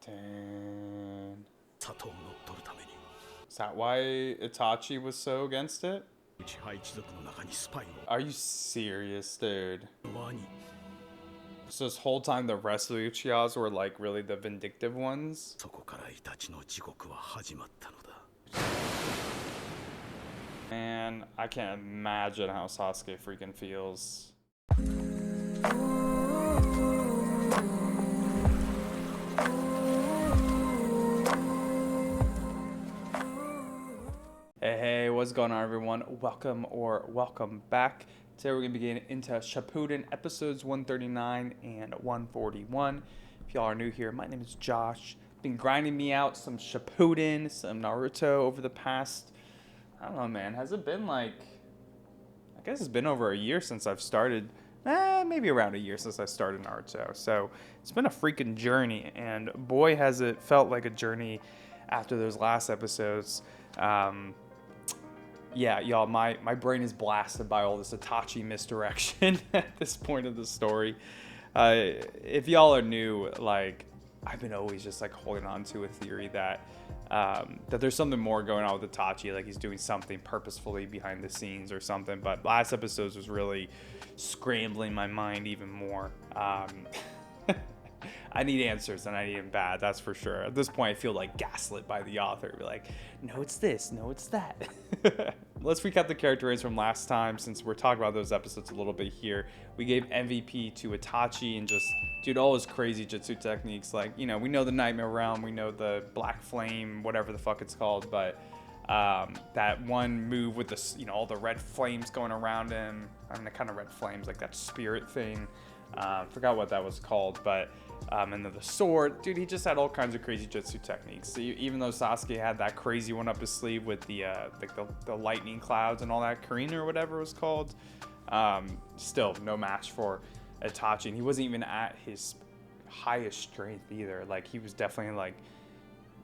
Dang. Is that why Itachi was so against it? Are you serious, dude? So this whole time the rest of the Uchihas were like really the vindictive ones? Man, I can't imagine how Sasuke freaking feels. Hey, what's going on, everyone? Welcome back. Today we're going to be getting into Shippuden episodes 139 and 141. If y'all are new here, my name is Josh. Been grinding me out some Shippuden, some Naruto over the past, I don't know, man. Has it been like, I guess it's been over a year since I've started. Maybe around a year since I started Naruto. So it's been a freaking journey, and boy has it felt like a journey after those last episodes. Yeah, y'all, my brain is blasted by all this Itachi misdirection at this point of the story. If y'all are new, like, I've been always just like holding on to a theory that that there's something more going on with Itachi, like he's doing something purposefully behind the scenes or something. But last episode was really scrambling my mind even more. I need answers, and I need them bad, that's for sure. At this point, I feel like gaslit by the author. Be like, no, it's this, no, it's that. Let's recap the characters from last time, since we're talking about those episodes a little bit here. We gave MVP to Itachi, and just, dude, all his crazy jutsu techniques. Like, you know, we know the Nightmare Realm, we know the Black Flame, whatever the fuck it's called, but that one move with the, you know, all the red flames going around him. I mean, the kind of red flames, like that spirit thing. Forgot what that was called, but and then the sword, dude, he just had all kinds of crazy jutsu techniques. So even though Sasuke had that crazy one up his sleeve with the like the lightning clouds and all that, Karina or whatever it was called, still no match for Itachi. And he wasn't even at his highest strength either. Like, he was definitely like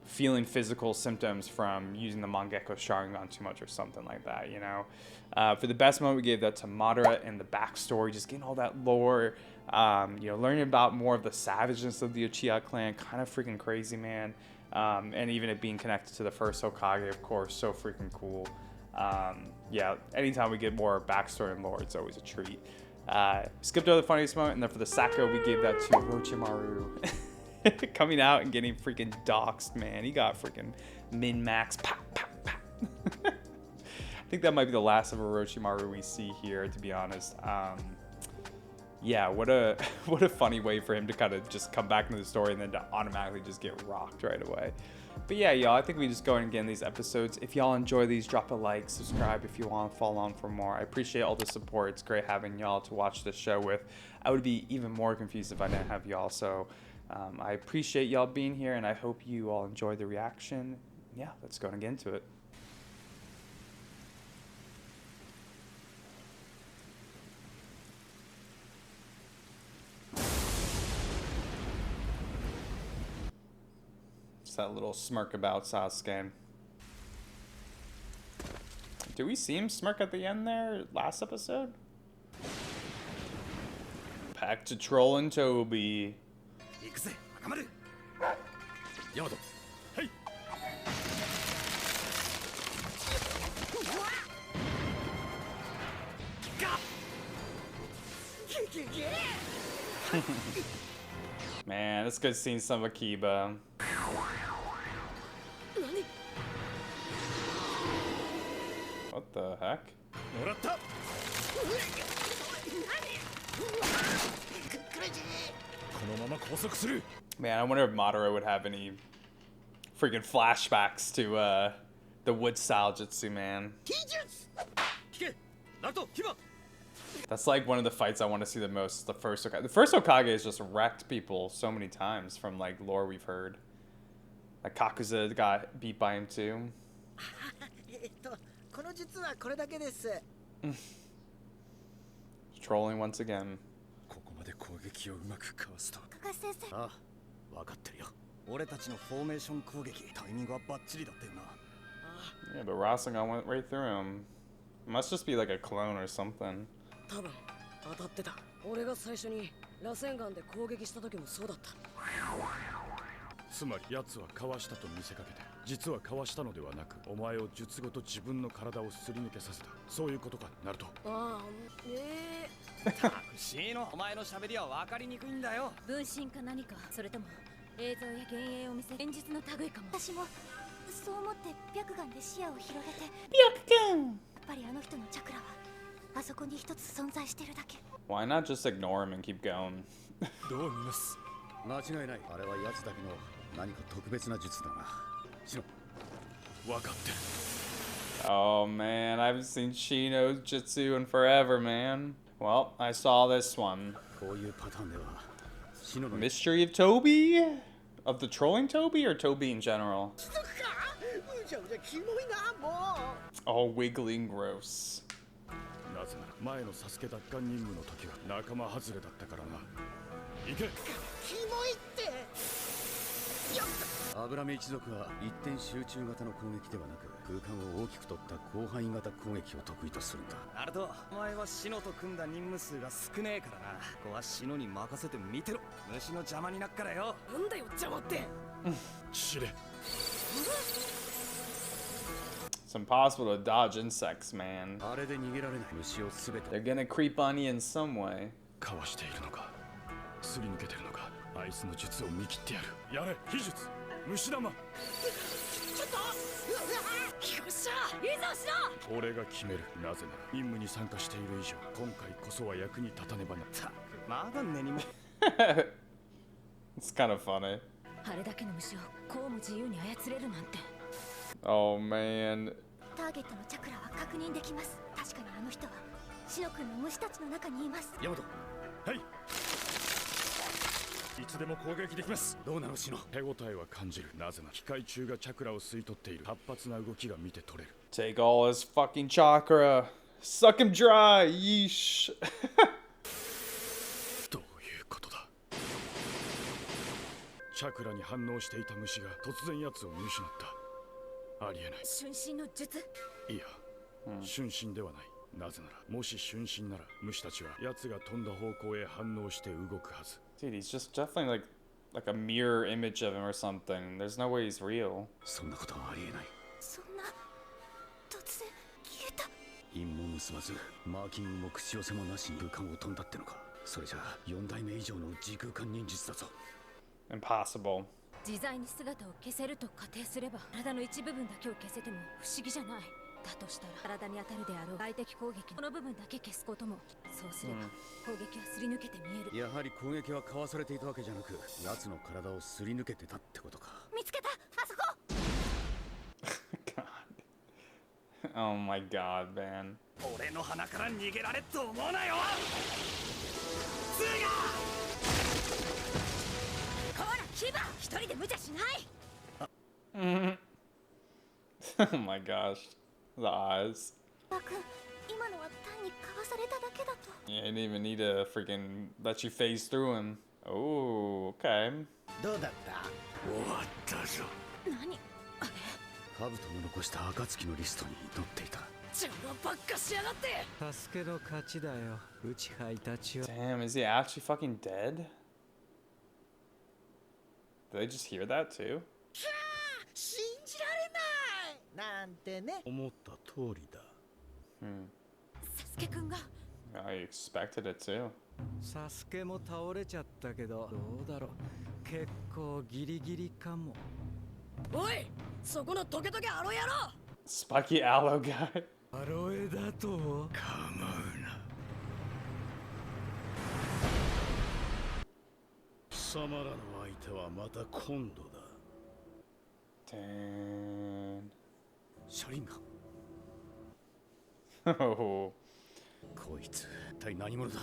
feeling physical symptoms from using the Mangekyo Sharingan too much or something like that, you know. For the best moment, we gave that to Madara and the backstory, just getting all that lore, you know, learning about more of the savageness of the Uchiha clan. Kind of freaking crazy, man. And even it being connected to the first Hokage, of course, so freaking cool. Yeah, anytime we get more backstory and lore, it's always a treat. Skipped over the funniest moment, and then for the Sacco, we gave that to Orochimaru. Coming out and getting freaking doxxed, man. He got freaking min-max. Pow, pow, pow. I think that might be the last of Orochimaru we see here, to be honest. Yeah, what a funny way for him to kind of just come back into the story and then to automatically just get rocked right away. But yeah, y'all, I think we just go and get in these episodes. If y'all enjoy these, drop a like, subscribe if you want to follow on for more. I appreciate all the support. It's great having y'all to watch this show with. I would be even more confused if I didn't have y'all, so I appreciate y'all being here, and I hope you all enjoy the reaction. Yeah, let's go and get into it. It's that little smirk about Sasuke. Do we see him smirk at the end there last episode? Back to trolling Tobi. Man, it's good seeing some Akiba. What the heck? Man, I wonder if Madara would have any freaking flashbacks to the wood style jutsu, man. That's like one of the fights I want to see the most. The first Hokage. The first Hokage has just wrecked people so many times from like lore we've heard. Like Kakuza got beat by him too. Trolling once again. Yeah, but Rasengan went right through him. It must just be like a clone or something. 螺旋岩で攻撃した時もそうだった。つまり奴はかわしたと見せかけて、実はかわしたのではなく、お前を術ごと自分の体をすり抜けさせた。そういうことか、ナルト。ああ、タクシーのお前の喋りは分かりにくいんだよ。分身か何か、それとも映像や幻影を見せ現実の類かも。私もそう思って白眼で視野を広げて、やっぱりあの人のチャクラはあそこに一つ存在してるだけ。 Why not just ignore him and keep going? どう見ます？間違いない。あれは奴だけの何か特別な術だな。シノ。分かってる。Oh man, I haven't seen Shino's jutsu in forever, man. Well, I saw this one. こういうパターンではシノの Mystery of Tobi? Of the trolling Tobi or Tobi in general? Oh, wiggling gross. なぜなら前のサスケ奪還任務の時は仲間外れだったからな。行け。油目一族は一点集中型の攻撃ではなく、空間を大きく取った広範囲型攻撃を得意とするんだ。ナルト、お前はシノと組んだ任務数が少ねえからな。ここはシノに任せて見てろ。虫の邪魔になっからよ。なんだよ邪魔って。知れ。 It's impossible to dodge insects, man. あれで逃げられない。虫をすべて They're gonna creep on you in some way. かわしているのか、すり抜けてるのか、あいつの術を見切ってやる。やれ、秘術、虫玉。ちょっと。よっしゃ、いざしろ。俺が決める。なぜなら任務に参加している以上、今回こそは役に立たねばな。たく、まだ根にも。It's kind of funny. あれだけの虫をこうも自由に操れるなんて。 Oh man. ターゲットのチャクラは確認できます。確かにあの人はシノ君の虫たちの中にいます。ヤマト、はい。いつでも攻撃できます。どうなのシノ。手応えは感じる。なぜなら機械中がチャクラを吸い取っている。活発な動きが見て取れる。 Take all his fucking chakra. Suck him dry. Yeesh. どういうことだ。チャクラに反応していた虫が突然奴を見失った。ありえない。瞬身の術。いや、瞬身ではない。なぜなら、もし瞬身なら、虫たちは奴が飛んだ方向へ反応して動くはず。Dude, he's just definitely like a mirror image of him or something. There's no way he's real. そんなことはありえない。そんな突然消えた。陰も結ばず、マーキングも口寄せもなしに空間を飛んだってのか。それじゃあ4代目以上の時空間忍術だぞ。 Impossible. 自在に姿を消せると仮定すれば、体の一部分だけを消せても不思議じゃない。だとしたら体に当たるであろう外的攻撃、この部分だけ消すことも。そうすれば攻撃はすり抜けて見える。やはり攻撃はかわされていたわけじゃなく、奴の体をすり抜けてたってことか。見つけた、あそこ。God. Oh my god, man. 俺の鼻から逃げられっと思うなよ。ズガ。こらキバ、一人で無茶しない。Oh my gosh. The eyes. バ君、今のは単にかわされただけだと。 Yeah, you didn't even need to freaking let you phase through him. Oh, okay. どうだった？終わったぞ。何あれ。カブトの残した暁のリストに載っていた。邪魔ばっかしやがって。助けの勝ちだよ。ウチハイタチを。 Damn, is he actually fucking dead? Did they just hear that too? 信じられないなんてね。思った通りだ。サスケくんが。I expected it too. サスケも倒れちゃったけど、どうだろう。結構ギリギリかも。おい、そこのトゲトゲアロ野郎。 Spiky aloe guy. アロエだと。構うな。貴様らの相手はまた今度だ。Dang. 車輪が。 Oh. こいつ、一体何者だ。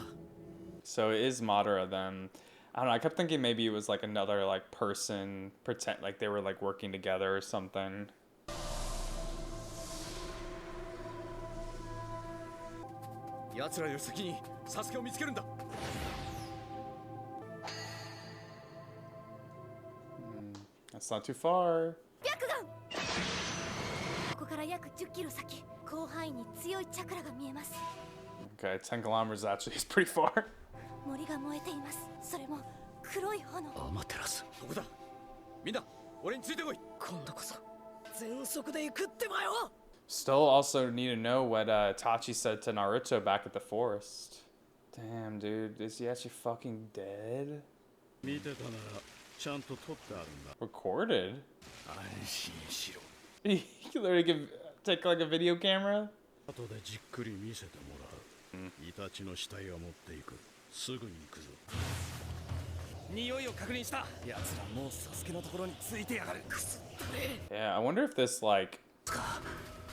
So it is Madara then. I don't know, I kept thinking maybe it was like another like person, pretend like they were like working together or something. 奴らより先にサスケを見つけるんだ。That's not too far. 白眼。ここから約10キロ先、広範囲に強いチャクラが見えます。 Okay, 10 kilometers actually is pretty far. 森が燃えています。それも黒い炎。アマテラス。ここだ。みんな俺についてこい。今度こそ全速で行くってばよ。 Still also need to know what Itachi said to Naruto back at the forest. Damn, dude, is he actually fucking dead? 見てたならちゃんと撮ってあるんだ。 Recorded? 安心しろ。 He literally can take like a video camera? 後でじっくり見せてもらう。イタチの死体は持っていく。すぐに行くぞ。匂いを確認した。奴らもうサスケのところについてやがる。くすっとれ。 Yeah, I wonder if this like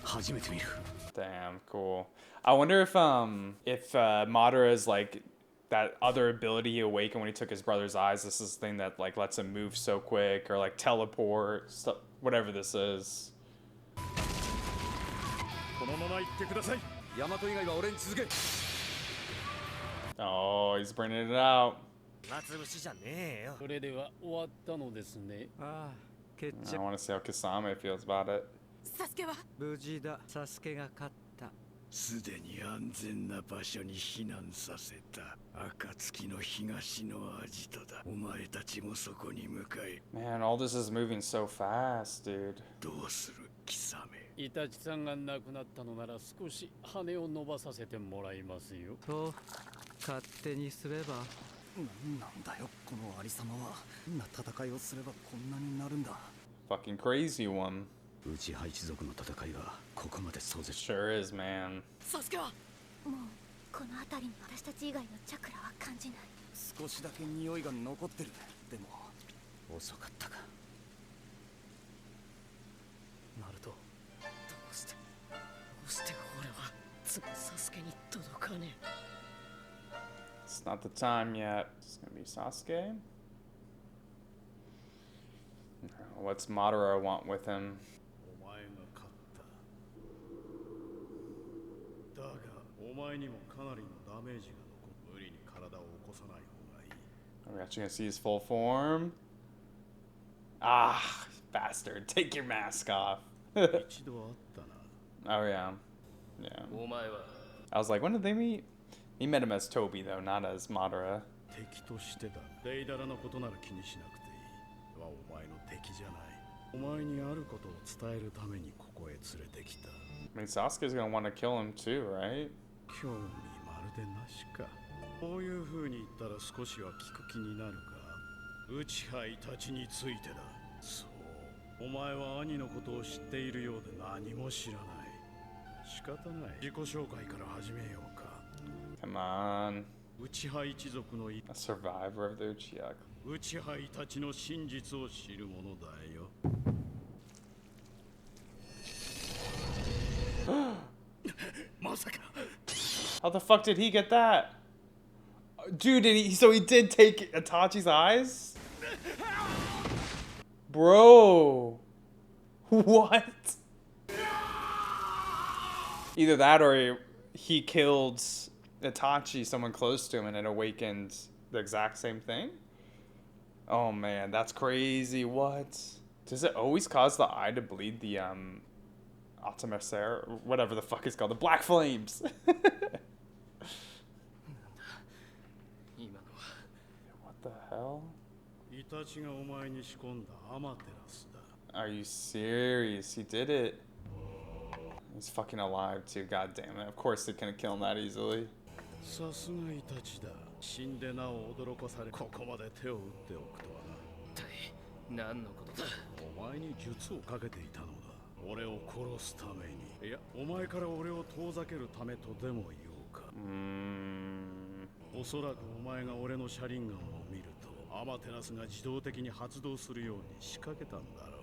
初めて見る。 damn cool. I wonder if Madara is like that other ability he awakened when he took his brother's eyes. This is the thing that like lets him move so quick or like teleport, stuff, whatever this is. このまま行ってください。ヤマト以外は俺に続け。 Oh, he's bringing it out. 夏節じゃねえよ。それでは終わったのですね。ああ、決 I 着。 want to see how Kasame feels about it. サスケは無事だ。サスケが勝った。すでに安全な場所に避難させた。暁の東のアジトだ。お前たちもそこに向かい。 Man, all this is moving so fast, dude. どうする、貴様。イタチさんが亡くなったのなら少し羽を伸ばさせてもらいますよ。と勝手にすれば。なんだよこのありさまは。どんな戦いをすればこんなになるんだ。 Fucking crazy one. ウチハ一族の戦いがここまで壮絶。 Sure is, man. サスケはもうこの辺りに私たち以外のチャクラは感じない。少しだけ匂いが残ってる。でも遅かったか。ナルト。どうして俺は次サスケに届かねえ。 It's not the time yet. It's gonna be Sasuke. What's Madara want with him? お前が勝った。だがお前にもかなりのダメージが残る。無理に体を起こさない方がいい。 Are we actually gonna see his full form? Ah, bastard. Take your mask off. 一度あったな。 Oh, yeah. Yeah. お前は I was like, when did they meet? He met him as Tobi, though, not as Madara. 敵としてだ。デイダラのことなら気にしなくていい。はお前の敵じゃない。お前にあることを伝えるためにここへ連れてきた。 I mean, Sasuke's gonna want to kill him too, right? 興味まるでなしか。こういう風に言ったら少しは聞く気になるか。ウチハイたちについてだ。そう。お前は兄のことを知っているようで何も知らない。仕方ない。自己紹介から始めようか。 Come on. ウチハ一族の A survivor of the Uchiha. ウチハイたちの真実を知るものだよ。まさか。 How the fuck did he get that? Dude, so he did take Itachi's eyes? Bro. What? Either that or he killed Itachi, someone close to him, and it awakened the exact same thing? Oh man, that's crazy. What? Does it always cause the eye to bleed the Atamaser, or whatever the fuck it's called, the black flames? What the hell? イタチがお前に仕込んだアマテラスだ。 Are you serious? He did it. He's fucking alive too, god damn it. Of course they couldn't kill him that easily. さすがイタチだ。死んでなお驚かされ、ここまで手を打っておくとはな。一体何のことだ。お前に術をかけていたのだ。俺を殺すために。いや、お前から俺を遠ざけるためとでも言おうか。おそらくお前が俺の車輪ガンを見ると、アマテラスが自動的に発動するように仕掛けたんだろう。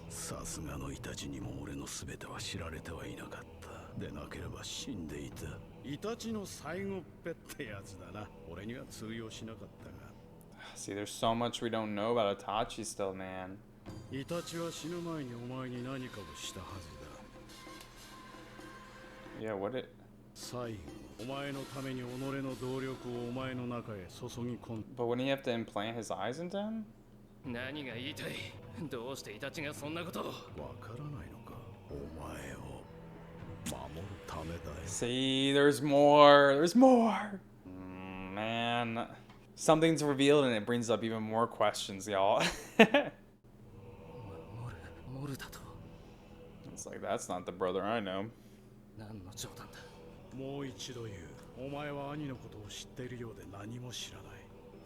さすがのイタチにも俺の全ては知られてはいなかった。でなければ死んでいた。イタチの最後っぺってやつだな。俺には通用しなかったが。 See, there's so much we don't know about Itachi still, man. イタチは死ぬ前にお前に何かをしたはずだ。 Yeah, what it... 最後、お前のために己の動力をお前の中へ注ぎ込ん。 But wouldn't he have to implant his eyes into him? 何が言いたい。どうしてイタチがそんなことを。わからないのか。お前を守るためだよ。 See, there's more. There's more. Man. man. Something's revealed and it brings up even more questions, y'all. モルだと It's like, that's not the brother I know. 何の冗談だ。もう一度言う。お前は兄のことを知っているようで何も知らない。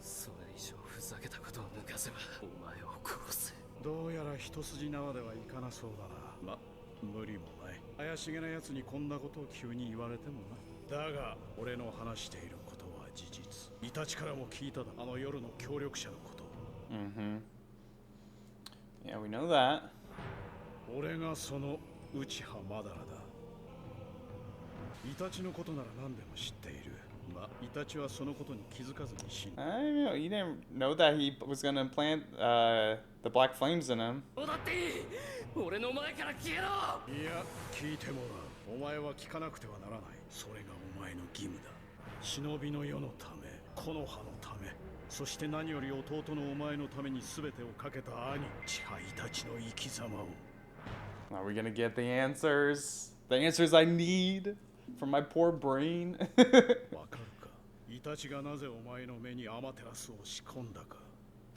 それ以上ふざけたことを抜かせばお前を殺す。どうやら一筋縄ではいかなそうだな。ま、無理もない。怪しげな奴にこんなことを急に言われてもな。だが、俺の話していることは事実。イタチからも聞いただ。あの夜の協力者のこと。Yeah, we know that. 俺がそのウチハマダラだ。イタチのことなら何でも知っている。ま、イタチはそのことに気づかずに死んだ。I don't know. You didn't know that he was gonna implant the black flames in him. どうだっていい。俺の前から消えろ。いや、聞いてもらう。お前は聞かなくてはならない。それがお前の義務だ。忍びの世のため、木の葉のため、そして何より弟のお前のために全てをかけた兄、支配たちの生き様を。Are we gonna get the answers? The answers I need from my poor brain? わかるか。イタチがなぜお前の目にアマテラスを仕込んだか。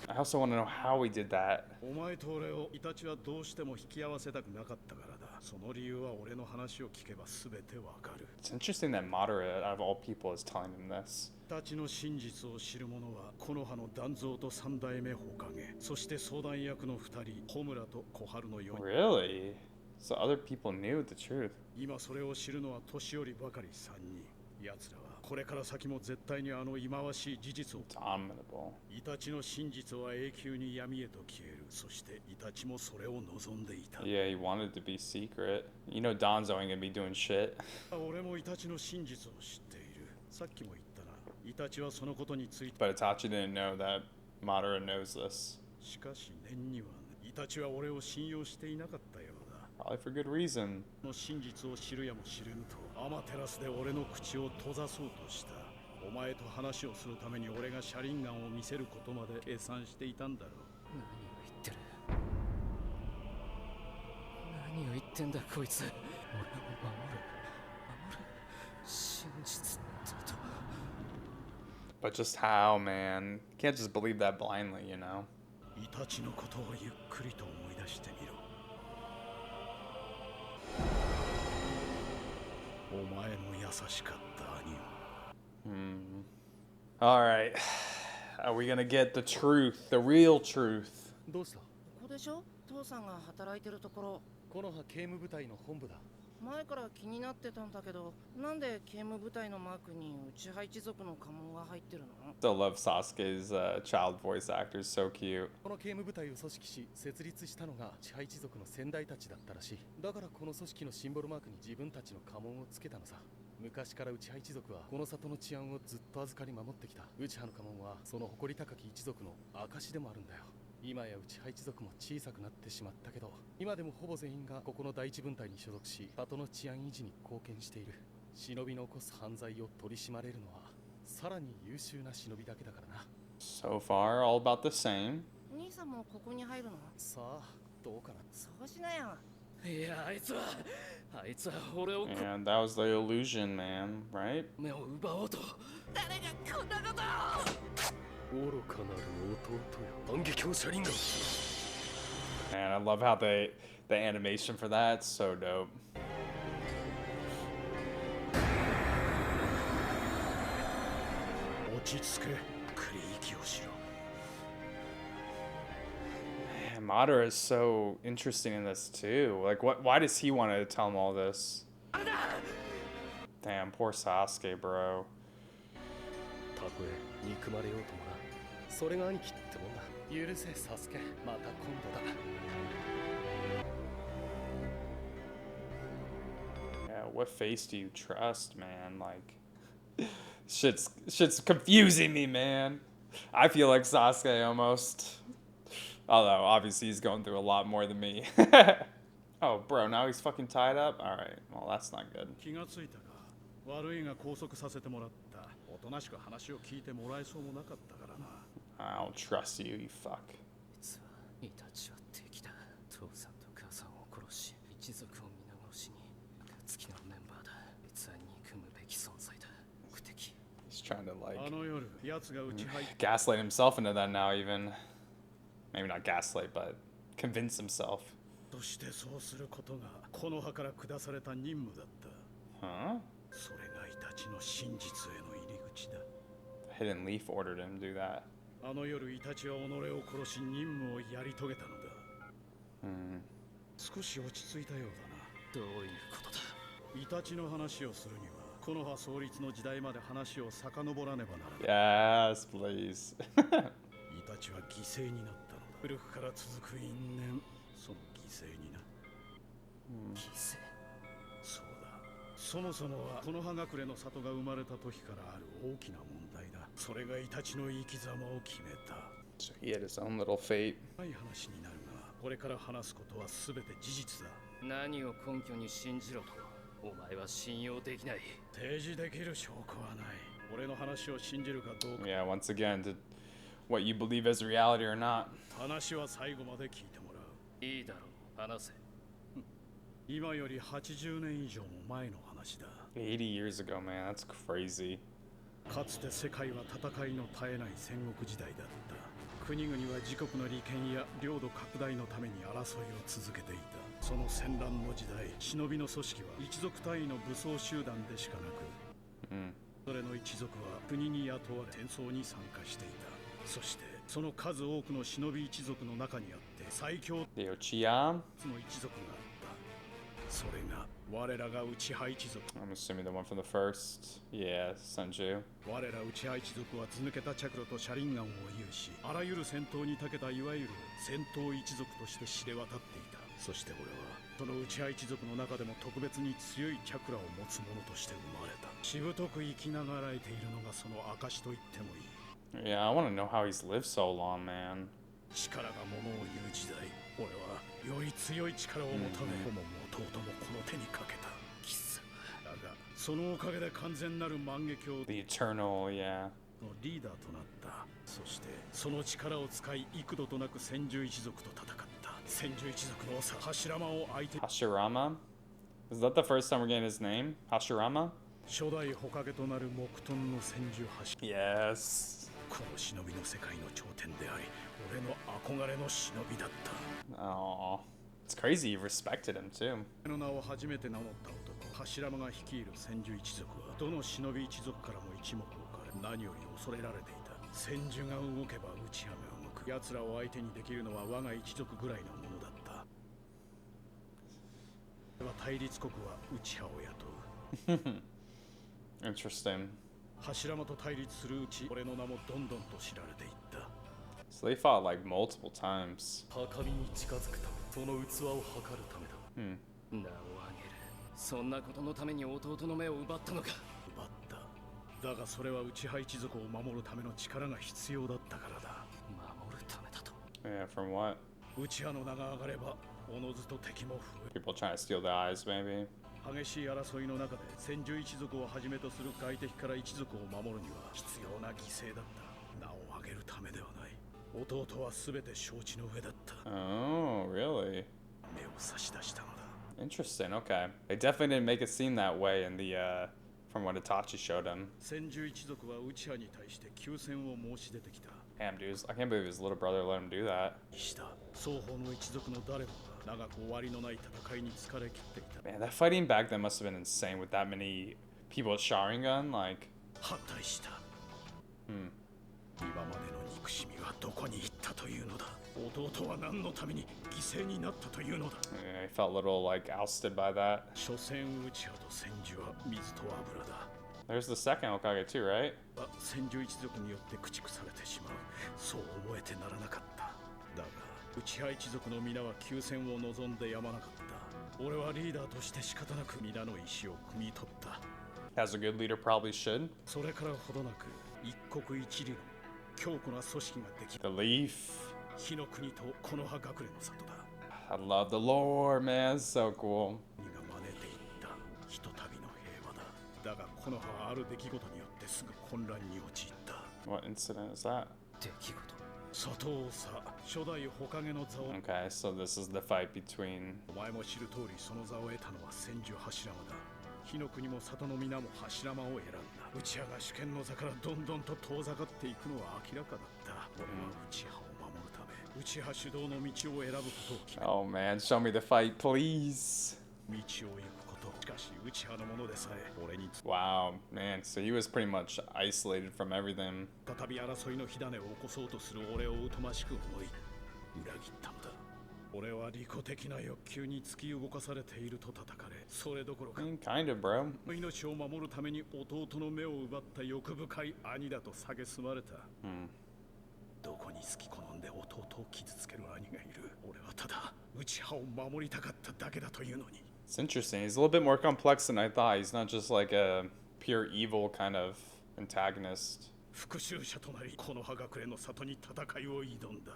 I also want to know how he did that. お前と俺をイタチはどうしても引き合わせたくなかったからだ。その理由は俺の話を聞けば全てわかる。It's interesting that Madara, out of all people, is telling him this. イタチの真実を知る者は木の葉の断蔵と三代目火影、そして相談役の二人、穂村と小春の4人。 Really? So other people knew the truth. 今それを知るのは年寄りばかり3人。奴らはこれから先も絶対にあの忌まわしい事実を。 Dominable. イタチの真実は永久に闇へと消える。そしてイタチもそれを望んでいた。 Yeah, he wanted to be secret. You know Don's only gonna be doing shit. 俺もイタチの真実を知っている。さっきも言ったな。イタチはそのことについて。 But Itachi didn't know that Madara knows this. しかし念にはイタチは俺を信用していなかったようだ。 Probably for good reason. の真実を知るやも知れぬとアマテラスで俺の口を閉ざそうとした。お前と話をするために俺が車輪ガンを見せることまで計算していたんだろう。何を言ってる。何を言ってんだこいつ。俺を守る真実だと。 But just how, man? Can't just believe that blindly, you know? イタチのことをゆっくりと思い出してみろ。お前の優しかった兄を。Alright. Are we gonna get the truth? The real truth? どうした？ここでしょ。父さんが働いてるところ。木の葉警務部隊の本部だ。前から気になってたんだけど、なんで警務部隊のマークにウチハ一族の家紋が入ってるの？ Still love Sasuke's child voice actor. So cute. この警務部隊を組織し設立したのが支配一族の先代たちだったらしい。だからこの組織のシンボルマークに自分たちの家紋をつけたのさ。昔からウチハ一族はこの里の治安をずっと預かり守ってきた。ウチハの家紋はその誇り高き一族の証でもあるんだよ。今やウチハ一族も小さくなってしまったけど、今でもほぼ全員がここの第一分隊に所属し、里の治安維持に貢献している。忍びの起こす犯罪を取り締まれるのはさらに優秀な忍びだけだからな。 So far, all about the same. 兄さんもここに入るの？さあどうかな。そうしなよ。いや、あいつは俺を And that was the illusion, man, right? 目を奪おうと。誰がこんなことを。愚かなる弟よ。反撃を車輪ガン。 And I love how the animation for that, it's so dope. 落ち着け。繰り息をしろ。 Man, Madara is so interesting in this too. Like, why does he want to tell him all this? Damn, poor Sasuke, bro. たとえ憎まれようともな。それが兄貴ってもんだ。許せサスケ。また今度だ。 Yeah, what face do you trust, man? Like, shit's confusing me, man. I feel like Sasuke almost. Although, obviously, he's going through a lot more than me. Oh, bro, now he's fucking tied up? Alright, well, that's not good. 気がついたか。悪いが拘束させてもらった。おとなしく話を聞いてもらえそうもなかったからな。I don't trust you, you fuck. 実はイタチは敵だ。父さんと母さんを殺し、一族を皆殺しに。暁のメンバーだ。あいつは憎むべき存在だ。無敵。He's trying to, like, gaslight himself into that now, even. Maybe not gaslight, but convince himself. そしてそうすることがこの葉から下された任務だった。Huh? それがイタチの真実への入り口だ。 Hidden Leaf ordered him to do that. あの夜イタチは己を殺し任務をやり遂げたのだ。少し落ち着いたようだな。どういうことだ。イタチの話をするにはこの葉創立の時代まで話を遡らねばならない。 Yes, please. イタチは犠牲になったのだ。古くから続く因縁、その犠牲にな。犠牲。そうだ。そもそもはこの葉隠れの里が生まれた時からある大きな問題だ。それがイタチの生き様を決めた。So he had his own little fate. ない話になるが、これから話すことは全て事実だ。何を根拠に信じろと。お前は信用できない。提示できる証拠はない。俺の話を信じるかどうか。Yeah, once again, to what you believe as reality or not. 話は最後まで聞いてもらう。いいだろう、話せ。今より80年以上も前の話だ。80 years ago, man, that's crazy. かつて世界は戦いの絶えない戦国時代だった。国々は自国の利権や領土拡大のために争いを続けていた。その戦乱の時代、忍びの組織は一族単位の武装集団でしかなく、それの一族は国に雇われ戦争に参加していた。そしてその数多くの忍び一族の中にあって最強 The Uchiha? の一族があった。それが我らが内派一族。 I'm assuming the one from the first. Yeah, Sanju. 我ら内派一族は図抜けた着路と車輪眼を有し、あらゆる戦闘に長けたいわゆる戦闘一族として知れ渡っていた。そして俺はその内派一族の中でも特別に強いチャクラを持つ者として生まれた。しぶとく生きながらえているのがその証と言ってもいい。 Yeah, I want to know how he's lived so long, man. 力が物を言う時代、俺はより強い力を求め、友も弟もこの手にかけた。貴様だが、そのおかげで完全なる万華鏡 The Eternal, yeah. のリーダーとなった。そしてその力を使い幾度となく千住一族と戦った。千住一族の長柱間を相手。 Hashirama? Is that the first time we're getting his name? Hashirama? 初代火影となる木遁の千住柱。 Yes. この忍びの世界の頂点であり、俺の憧れの忍びだった。 Oh, it's crazy you respected him too. の名を初めて名乗った男、柱間が率いる千住一族はどの忍び一族からも一目置かれ、何より恐れられていた。千住が動けば内派が動く。奴らを相手にできるのは我が一族ぐらいのものだった。対立国は内派を雇う。Interesting. 柱間と対立するうち、俺の名もどんどんと知られていった。 So they fought like multiple times. 高みに近づくとその器を測るためだ。名を挙げる。そんなことのために弟の目を奪ったのか。奪った。だがそれは内派一族を守るための力が必要だったからだ。守るためだと。Yeah, from what? 内派の名が上がれば、おのずと敵も増える。 People trying to steal the eyes, maybe? 激しい争いの中で千住一族をはじめとする外敵から一族を守るには必要な犠牲だった。名を挙げるためではない。弟は全て承知の上だった。 Oh, really? 目を差し出したのだ。 Interesting. Okay. They definitely didn't make it seem that way in the from what Itachi showed him. 千住一族は内派に対して休戦を申し出てきた。 Damn, dude, I can't believe his little brother let him do that. した双方の一族の誰もが長く終わりのない戦いに疲れ切っていた。 Man, that fighting back then must have been insane with that many people with Sharingan. Like, 反対した。今までの憎しみはどこに行ったというのだ。弟は何のために犠牲になったというのだ。 yeah, he felt a little like ousted by that. 所詮内派と千住は水と油だ。 There's the second Hokage too, right? 千住一族によって駆逐されてしまう。そう思えてならなかった。だが内派一族の皆は休戦を望んでやまなかった。俺はリーダーとして仕方なく皆の意思を汲み取った。 As a good leader probably should. それからほどなく一国一里の強固な組織ができ The Leaf. 火の国とこの葉隠れの里だ。 I love the lore, man. It's so cool. 国が招いていったひとたびの平和だ。だがこの葉はある出来事によってすぐ混乱に陥った。 What incident is that? 出来事。佐藤さ初代火影の座を。 Okay, so this is the fight between. お前も知る通りその座を得たのは千住柱間だ。火の国も里の皆も柱間を選んだ。ウチハが主権の座からどんどんと遠ざかっていくのは明らかだった。俺はウチハを守るためウチハ主導の道を選ぶことを決めた。 Oh man, show me the fight, please. 道を行くこと。しかしウチハのものでさえ俺に Wow, man. So he was pretty much isolated from everything. 再び争いの火種を起こそうとする俺を疎ましく思い裏切ったのだ。俺は利己的な欲求に突き動かされていると叩かれ、それどころか Kind of, bro. 命を守るために弟の目を奪った欲深い兄だと蔑まれた。どこに好き好んで弟を傷つける兄がいる。俺はただウチハを守りたかっただけだというのに。 It's interesting. He's a little bit more complex than I thought. He's not just like a pure evil kind of antagonist. 復讐者となりこの葉隠れの里に戦いを挑んだ。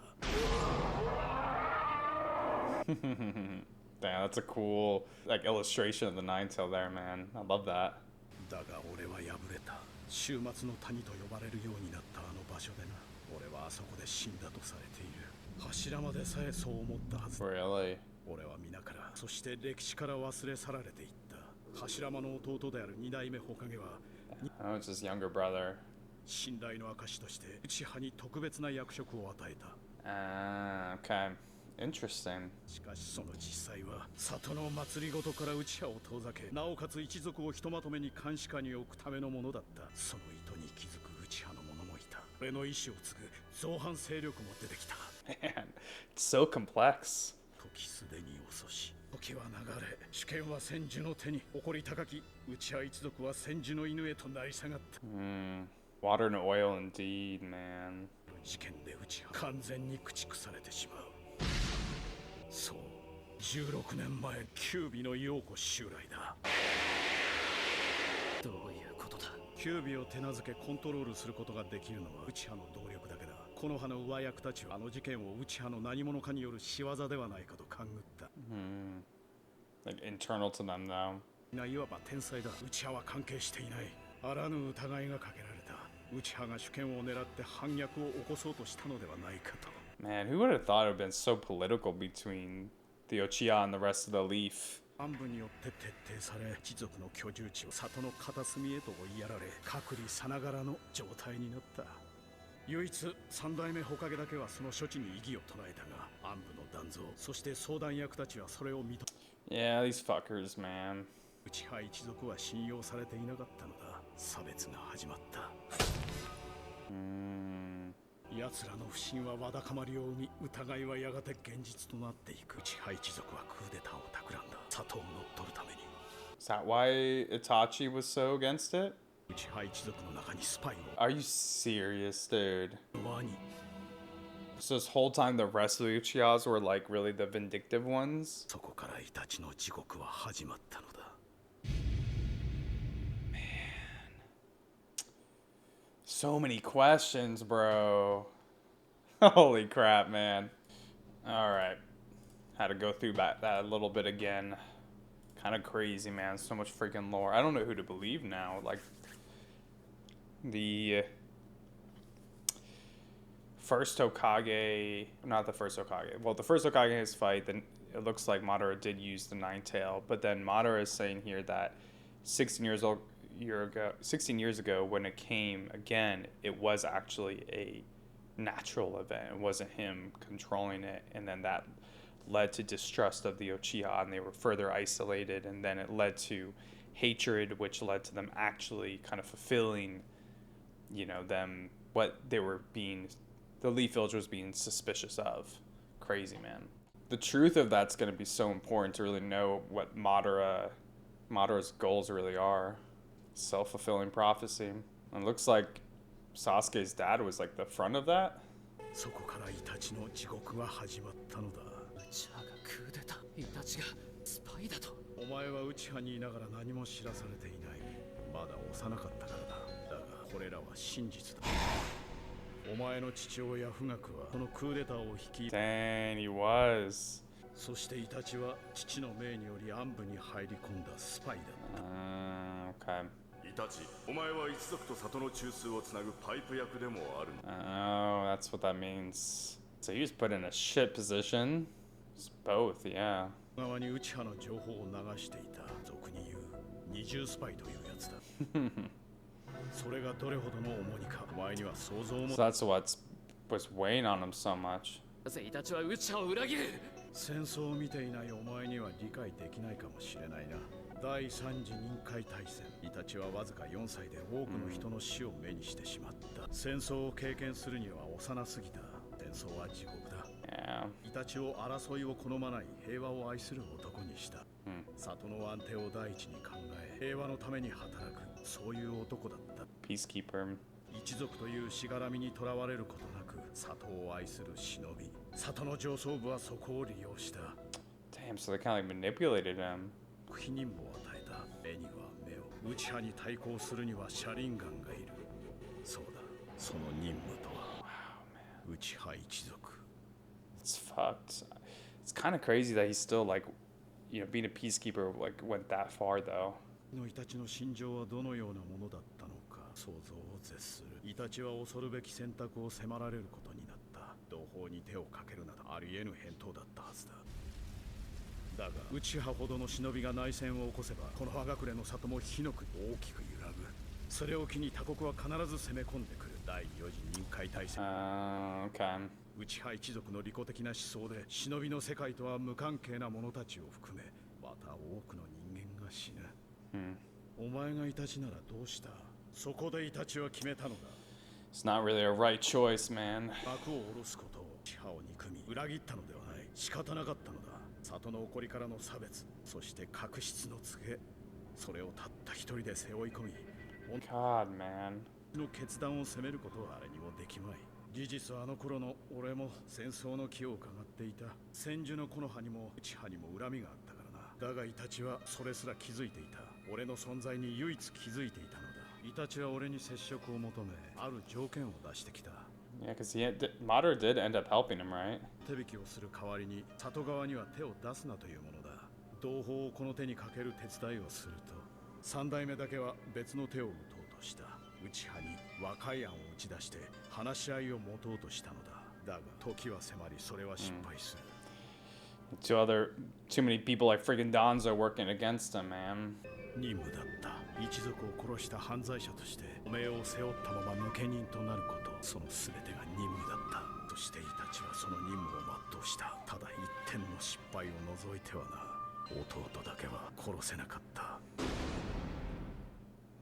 Damn, that's a cool like illustration of the Nine Tail there, man. I love that. だが俺は敗れた。終末の谷と呼ばれるようになったあの場所でな。俺はあそこで死んだとされている。柱までさえそう思ったはず。 Really? 俺は皆から、そして歴史から忘れ去られていった。柱間の弟である二代目火影は Oh, it's his younger brother. 信頼の証としてウチハに特別な役職を与えた。Okay. Interesting. しかしその実際は里の祭りごとからウチハを遠ざけ、なおかつ一族をひとまとめに監視下に置くためのものだった。その意図に気づくウチハの者もいた。俺の意志を継ぐ造反勢力も出てきた。Man, it's so complex. 時すでに遅し。時は流れ、主権は千住の手に。誇り高きウチハ一族は千住の犬へと成り下がった。Water and oil indeed, man. 事件でウチハ完全に駆逐されてしまう。そう、16年前、キュービの陽子襲来だ。どういうことだ。キュービを手なずけコントロールすることができるのはウチハの動力だけだ。この葉の上役たちはあの事件をウチハの何者かによる仕業ではないかと勘ぐった。Like internal to them, though. いわば天才だ。ウチハは関係していない。あらぬ疑いがかけられた。ウチハが主権を狙って反逆を起こそうとしたのではないかと。Man, who would have thought it would have been so political between the Uchiha and the rest of the Leaf? 暗部によって徹底され、一族の居住地を里の片隅へと追いやられ、隔離さながらの状態になった。唯一三代目火影だけはその処置に異議を唱えたが、暗部の断蔵、そして相談役たちはそれを認め。 Yeah, these fuckers, man. ウチハ一族は信用されていなかったのだ。差別が始まった。奴らの不信はわだかまりを生み、疑いはやがて現実となっていく。ウチハ一族はクーデターを企んだ。里を乗っ取るために。 Is that why Itachi was so against it? ウチハ一族の中にスパイを。 Are you serious, dude? ワニ。 So this whole time the rest of the Uchihas were like really the vindictive ones? そこからイタチの地獄は始まったのだ。So many questions, bro. Holy crap, man. Alright. Had to go through that a little bit again. Kind of crazy, man. So much freaking lore. I don't know who to believe now. Like, the first Hokage... Not the first Hokage. Well, the first Hokage's fight, then it looks like Madara did use the Nine Tail. But then Madara is saying here that 16 years ago when it came again, it was actually a natural event. It wasn't him controlling it, and then that led to distrust of the Uchiha, and they were further isolated, and then it led to hatred, which led to them actually kind of fulfilling, you know, them what they were being, the Leaf Village was being suspicious of. Crazy, man. The truth of that's going to be so important to really know what Madara's goals really are. Self-fulfilling prophecy. It looks like Sasuke's dad was like the front of that. そこからイタチの地獄が始まったのだ。ウチハがクーデター、イタチがスパイだと。お前はウチハにいながら何も知らされていない。まだ幼かったからだ。だがこれらは真実だ。お前の父親富岳はこのクーデターを率い。 Dang, he was. そしてイタチは父の命により暗部に入り込んだスパイだった。Okay. イタチ、お前は一族と里の中枢をつなぐパイプ役でもある。 Oh, that's what that means. So he was put in a shit position. It's both, yeah. 側にウチハの情報を流していた。俗に言う二重スパイというやつだ。それがどれほどの重荷かお前には想像も So that's what was weighing on him so much. なぜイタチはウチハを裏切る。戦争を見ていないお前には理解できないかもしれないな。第3次任海大戦、イタチはわずか4歳で多くの人の死を目にしてしまった。戦争を経験するには幼すぎた。戦争は地獄だ。Yeah. イタチを争いを好まない平和を愛する男にした。里の安定を第一に考え、平和のために働く、そういう男だった。Peacekeeper. 一族というしがらみにとらわれることなく、里を愛する忍び。里の上層部はそこを利用した。Damn, so they kind of like manipulated him. 非任務を与えた。目には目を。ウチハに対抗するには車輪ガンがいる。そうだ、その任務とは。ウチハ一族。It's fucked. It's kind of crazy that he's still like, being a peacekeeper like went that far though. のイタチの心情はどのようなものだったのか想像を絶する。イタチは恐るべき選択を迫られることになった。同胞に手をかけるなどありえぬ返答だったはずだ。だがウチハほどの忍びが内戦を起こせばこの葉隠れの里も火の国大きく揺らぐ。それを機に他国は必ず攻め込んでくる。第4次任海大戦。Okay. ウチハ一族の利己的な思想で忍びの世界とは無関係な者たちを含めまた多くの人間が死ぬ。お前がイタチならどうした？そこでイタチは決めたのだ。It's not really a right choice, man. 悪を下ろすことを地派を憎み裏切ったのではない。仕方なかったのだ。里の起こりからの差別、そして確執の告げ、それをたった一人で背負い込み God, man. の決断を責めることはあれにもできまい。事実はあの頃の俺も戦争の気を伺っていた。千住の木の葉にも内葉にも恨みがあったからな。だがイタチはそれすら気づいていた。俺の存在に唯一気づいていたのだ。イタチは俺に接触を求め、ある条件を出してきた。Yeah, because Madara did end up helping him, right? 手引きをする代わりに里側には手を出すなというものだ。同胞をこの手にかける手伝いをすると、三代目だけは別の手を打とうとした。内派に和解案を打ち出して話し合いを持とうとしたのだ。だが時は迫り、それは失敗する。Too many people like friggin' Donzo working against him, man. 任務だった。一族を殺した犯罪者として汚名を背負ったまま抜け人となること、その全てが任務だった。そしてイタチはその任務を全うした。ただ一点の失敗を除いてはな。弟だけは殺せなかった。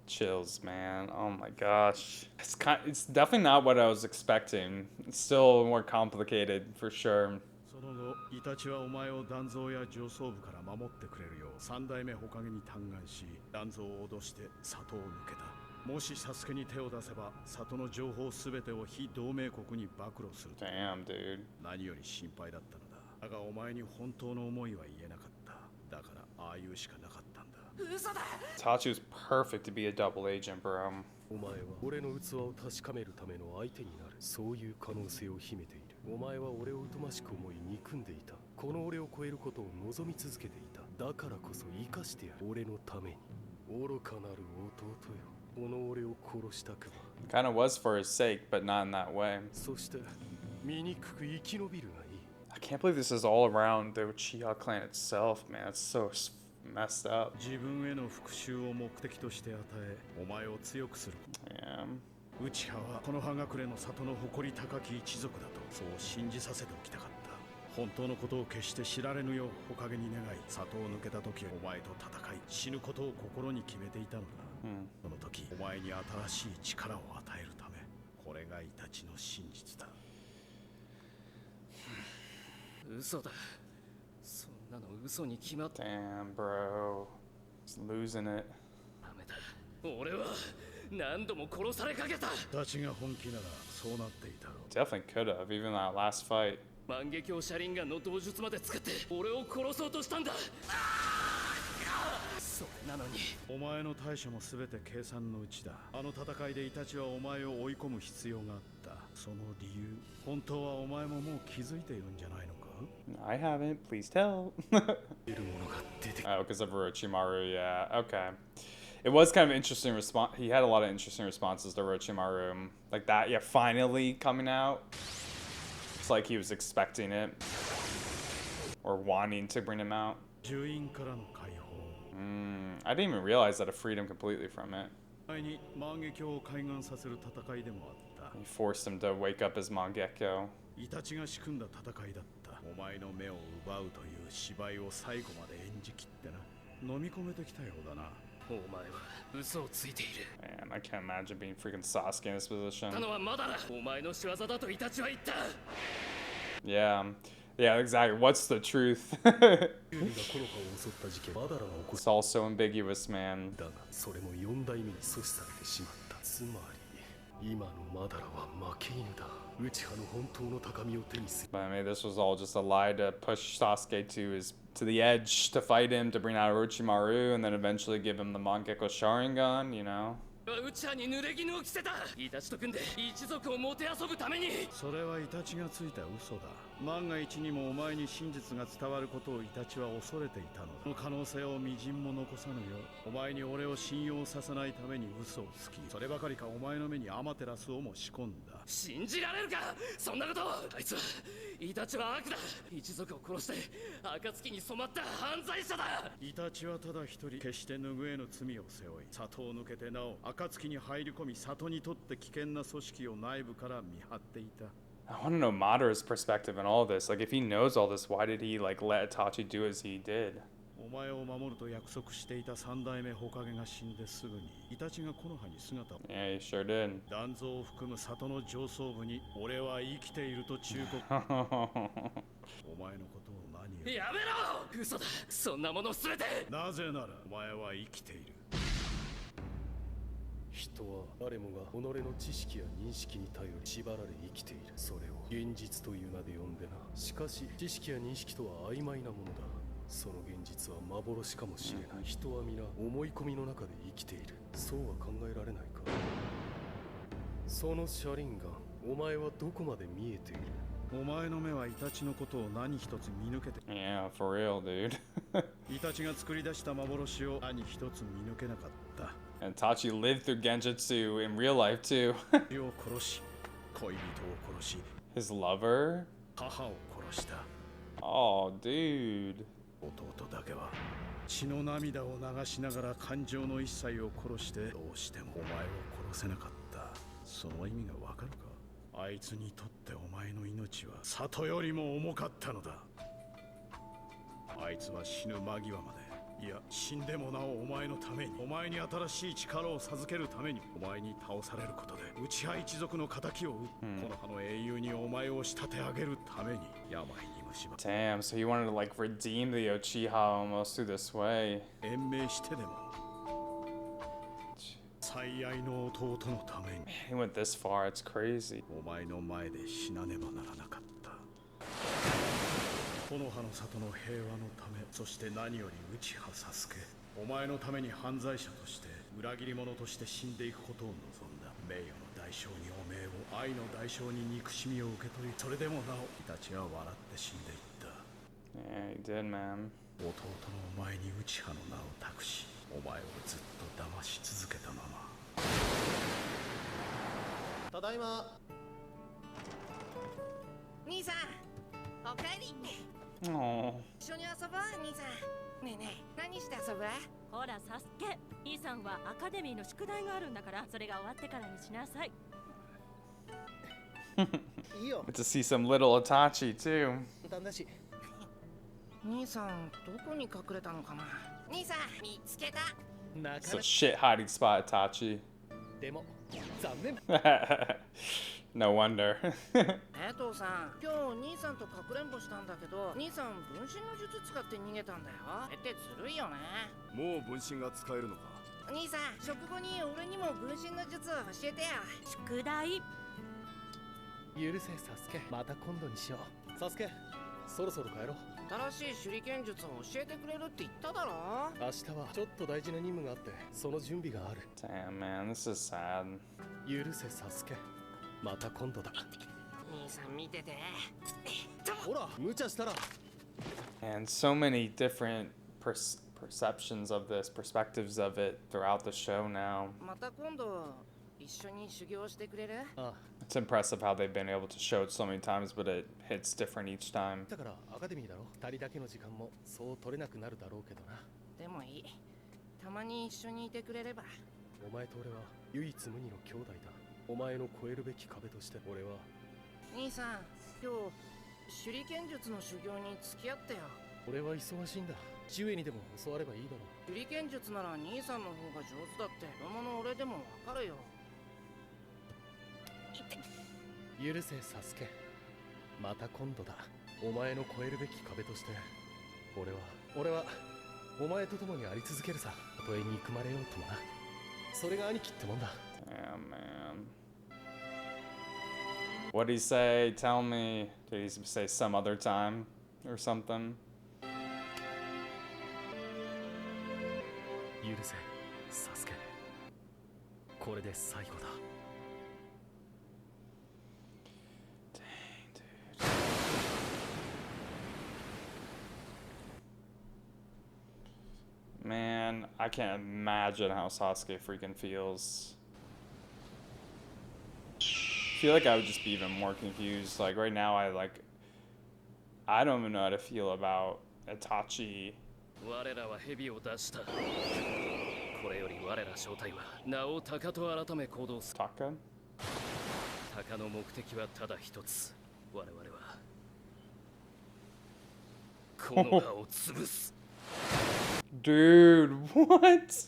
Chills, man. Oh my gosh. It's definitely not what I was expecting. It's still more complicated for sure. その後、イタチはお前を断蔵や上層部から守ってくれるよう三代目火影に嘆願し、断蔵を脅して里を抜けた。もしサスケに手を出せば、里の情報すべてを非同盟国に暴露する。Damn, dude. 何より心配だったのだ。だがお前に本当の思いは言えなかった。だからああいうしかなかったんだ。嘘だ。Itachi was perfect to be a double agent, bro. お前は俺の器を確かめるための相手になる。そういう可能性を秘めている。お前は俺を疎ましく思い憎んでいた。この俺を超えることを望み続けていた。だからこそ生かしてやる。俺のために。愚かなる弟よ。この俺を殺したくば。Kind of was for his sake, but not in that way. そして醜く生き延びるがいい。I can't believe this is all around the Uchiha clan itself, man. It's so messed up. 自分への復讐を目的として与え、お前を強くする。Yeah. ウチハはこの葉隠れの里の誇り高き一族だとそう信じさせておきたかった。本当のことを決して知られぬよう火影に願い、里を抜けた時お前と戦い死ぬことを心に決めていたのだ。その時お前に新しい力を与えるため、これがイタチの真実だ。嘘だ。そんなの嘘に決まった。 Damn, bro. Just losing it. ダメだ。俺は何度も殺されかけた。イタチが本気ならそうなっていたろう。 Definitely could have, even that last fight. 万華鏡車輪ガンの道術まで使って俺を殺そうとしたんだ。それなのにお前の対処も全て計算のうちだ。あの戦いでイタチはお前を追い込む必要があった。その理由、本当はお前ももう気づいているんじゃないのか？ I haven't. Please tell. Oh, because of Orochimaru, yeah. Okay. It was kind of interesting response. He had a lot of interesting responses to Orochimaru. Like that, yeah, finally coming out. It's like he was expecting it. Or wanting to bring him out. I didn't even realize that it freed him completely from it. 前に万華鏡を開眼させる戦いでもあった。 He forced him to wake up his Mangekyo. イタチが仕組んだ戦いだった。お前の目を奪うという芝居を最後まで演じきってな。飲み込めてきたようだな。お前は嘘をついている。 Man, I can't imagine being freaking Sasuke in this position. たのはまだだ。お前の仕業だとイタチは言った。 Yeah, yeah, exactly. What's the truth? ユーリがコロカを襲った事件、マダラが起こ It's all so ambiguous, man. だがそれも4代目に阻止されてしまった。つまり今のマダラは負け犬だ。ウチハの本当の高みを手にする。 But I mean, this was all just a lie to push Sasuke to the edge to fight him, to bring out Orochimaru, and then eventually give him the Mangekyo Sharingan, you know? ウチハに濡れ衣を着せた。イタチと組んで一族をもてあそぶために。それはイタチがついた嘘だ。万が一にもお前に真実が伝わることをイタチは恐れていたのだ。その可能性をみじんも残さぬよう、お前に俺を信用させないために嘘をつき、そればかりかお前の目にアマテラスをも仕込んだ。信じられるか、そんなこと。あいつはイタチは悪だ。一族を殺して暁に染まった犯罪者だ。イタチはただ一人、決して拭えぬ罪を背負い、里を抜けてなお暁に入り込み、里にとって危険な組織を内部から見張っていた。I want to know Madara's perspective in all this. Like, if he knows all this, why did he, like, let Itachi do as he did? お前を守ると約束していた三代目火影が死んですぐに、イタチが木の葉に姿を。Yeah, he sure did. 断蔵を含む里の上層部に、俺は生きていると忠告。お前のことを何を。やめろ！嘘だ。そんなものすべて。なぜならお前は生きている。人は誰もが己の知識や認識に頼り縛られ生きている。それを現実という名で呼んでな。しかし知識や認識とは曖昧なものだ。その現実は幻かもしれない。人は皆思い込みの中で生きている。そうは考えられないか。その車輪がお前はどこまで見えている。お前の目はイタチのことを何一つ見抜けて。 Yeah, for real, dude. イタチが作り出した幻を何一つ見抜けなかった。 And Itachi lived through Genjutsu in real life, too. 身を殺し、恋人を殺し、 His lover? 母を殺した。 Oh, dude. 弟だけは血の涙を流しながら感情の一切を殺して、どうしてもお前を殺せなかった。その意味がわかるか。あいつにとってお前の命は里よりも重かったのだ。あいつは死ぬ間際まで、いや死んでもなおお前のために、お前に新しい力を授けるために、お前に倒されることでウチハ一族の仇を討っ、この葉の英雄にお前を仕立て上げるために病に蝕ま。 Damn, so he wanted to, like, redeem the Uchiha almost through this way. 延命してでも最愛の弟のために。 He went this far, it's crazy. お前の前で死なねばならなかった。この葉の里の平和のため、そして何より内葉サスケ、お前のために犯罪者として裏切り者として死んでいくことを望んだ。名誉の代償におめえを、愛の代償に憎しみを受け取り、それでもなおイタチは笑って死んでいった。 Yeah, he did, man. 弟のお前に内葉の名を託し、お前をずっと騙し続けたまま。ただいま。兄さん、おかえり。 Oh. 一緒に遊ぼう、兄さん。ねえねえ、何して遊ぶ？ほらサスケ、兄さんはアカデミーの宿題があるんだから、それが終わってからにしなさい。いいよ。 Get to see some little Itachi, too. だんだし。兄さん、どこに隠れたのかな。兄さん、見つけた。It's a shit hiding spot, Itachi. でも残念。No wonder. 父さん、今日兄さんとかくれんぼしたんだけど、兄さん分身の術使って逃げたんだよ。ってずるいよね。もう分身が使えるのか。兄さん、食後に俺にも分身の術を教えてよ。宿題。許せサスケ、また今度にしよう。サスケ、そろそろ帰ろう。新しい手裏剣術を教えてくれるって言っただろ。明日はちょっと大事な任務があって、その準備がある。 Damn, man, this is sad. 許せサスケ、また今度だ。兄さん見てて。ほら、無茶したら。 And so many different perceptions of this, perspectives of it throughout the show now. また今度一緒に修行してくれる？ああ。 It's impressive how they've been able to show it so many times, but it hits different each time. だからアカデミーだろ。二人だけの時間もそう取れなくなるだろうけどな。でもいい。たまに一緒にいてくれれば。お前と俺は唯一無二の兄弟だ。お前の越えるべき壁として俺は。兄さん、今日手裏剣術の修行に付き合ってよ。俺は忙しいんだ。ジュエにでも教わればいいだろう。手裏剣術なら兄さんの方が上手だって子供の俺でもわかるよ。許せサスケ、また今度だ。お前の越えるべき壁として俺はお前と共にあり続けるさ。たとえ憎まれようともな。それが兄貴ってもんだ。 Damn, man. What'd he say? Tell me. Did he say some other time or something? 許せサスケ、これで最後だ。 Man, I can't imagine how Sasuke freaking feels. I feel like I would just be even more confused. Like right now, I don't even know how to feel about Itachi. 我らは蛇を出した。これより我ら正体は名を鷹と改め行動する。Taka? 鷹の目的はただ一つ。我々はこの葉を潰す。 Dude, what?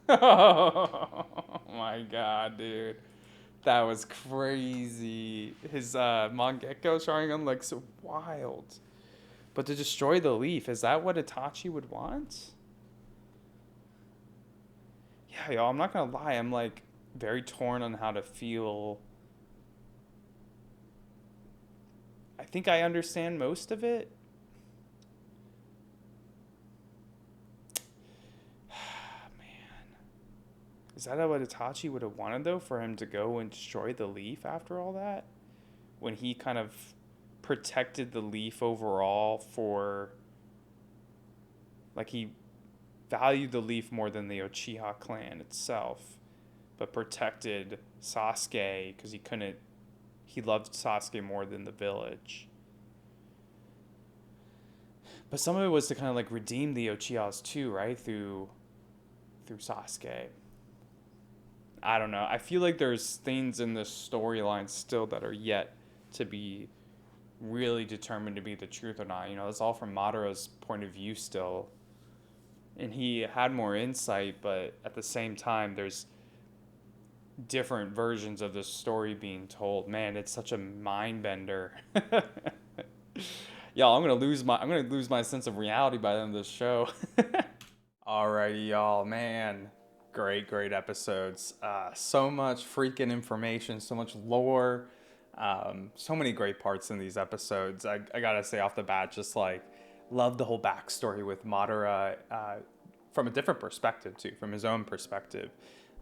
Oh my god, dude. That was crazy. His Mangekyo Sharingan like so wild. But to destroy the leaf, is that what Itachi would want? Yeah, y'all, I'm not gonna lie, I'm like very torn on how to feel. I think I understand most of it. Is that what Itachi would have wanted, though, for him to go and destroy the leaf after all that? When he kind of protected the leaf overall for... Like, he valued the leaf more than the Uchiha clan itself, but protected Sasuke because he couldn't... He loved Sasuke more than the village. But some of it was to kind of, like, redeem the Uchihas, too, right? Through Sasuke. I don't know. I feel like there's things in this storyline still that are yet to be really determined to be the truth or not. You know, it's all from Madara's point of view still. And he had more insight, but at the same time, there's different versions of the story being told. Man, it's such a mind bender. Y'all, I'm gonna lose my sense of reality by the end of this show. Alrighty, y'all, man. Great episodes. So much freaking information, so much lore, so many great parts in these episodes. I gotta say off the bat, just like love the whole backstory with Madara from a different perspective too, from his own perspective,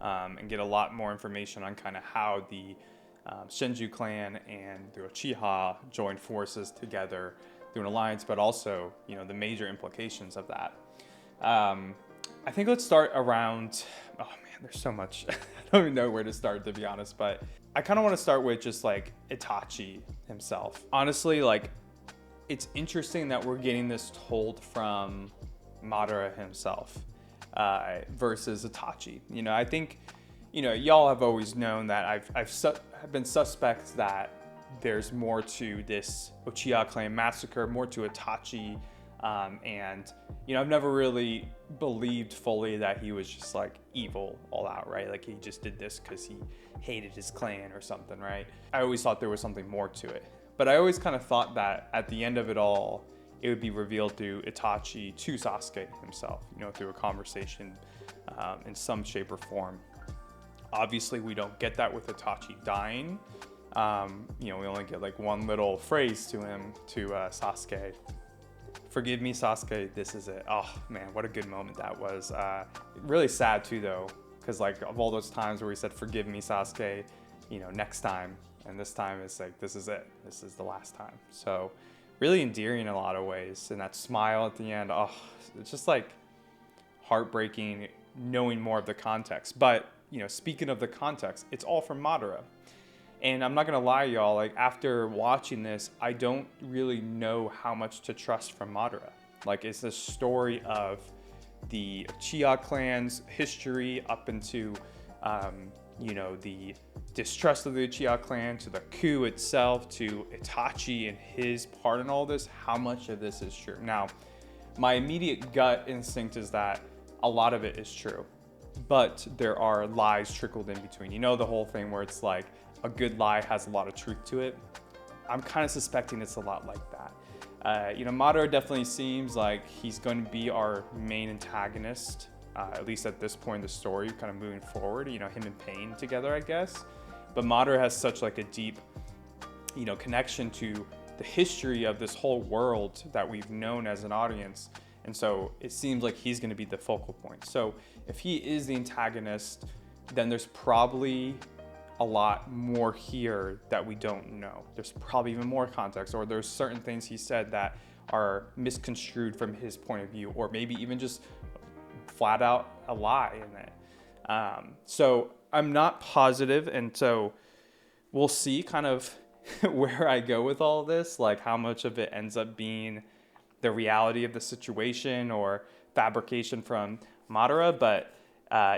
and get a lot more information on kind of how the Shinju clan and the Uchiha joined forces together through an alliance, but also, you know, the major implications of that. I think let's start around, oh man, there's so much. I don't even know where to start, to be honest, but I kind of want to start with just like Itachi himself. Honestly, like, it's interesting that we're getting this told from Madara himself versus Itachi. You know, I think, you know, y'all have always known that I've been suspect that there's more to this Uchiha clan massacre, more to Itachi. And, you know, I've never really believed fully that he was just like evil all out, right? Like he just did this because he hated his clan or something, right? I always thought there was something more to it. But I always kind of thought that at the end of it all, it would be revealed through Itachi to Sasuke himself, you know, through a conversation in some shape or form. Obviously, we don't get that with Itachi dying. You know, we only get like one little phrase to him, to Sasuke. Forgive me, Sasuke, this is it. Oh man, what a good moment that was. Really sad too though, because like of all those times where he said, forgive me, Sasuke, you know, next time. And this time it's like, this is it. This is the last time. So really endearing in a lot of ways. And that smile at the end, oh, it's just like heartbreaking knowing more of the context. But, you know, speaking of the context, it's all from Madara. And I'm not gonna lie, y'all, like after watching this, I don't really know how much to trust from Madara. Like it's the story of the Uchiha clan's history up into, you know, the distrust of the Uchiha clan, to the coup itself, to Itachi and his part in all this. How much of this is true? Now, my immediate gut instinct is that a lot of it is true, but there are lies trickled in between. You know, the whole thing where it's like a good lie has a lot of truth to it. I'm kind of suspecting it's a lot like that. You know, Madara definitely seems like he's going to be our main antagonist, at least at this point in the story, kind of moving forward, you know, him and Pain together, I guess. But Madara has such like a deep, you know, connection to the history of this whole world that we've known as an audience. And so it seems like he's going to be the focal point. So if he is the antagonist, then there's probably a lot more here that we don't know. There's probably even more context, or there's certain things he said that are misconstrued from his point of view, or maybe even just flat out a lie in it. So I'm not positive, and so we'll see kind of where I go with all this, like how much of it ends up being the reality of the situation or fabrication from Madara. But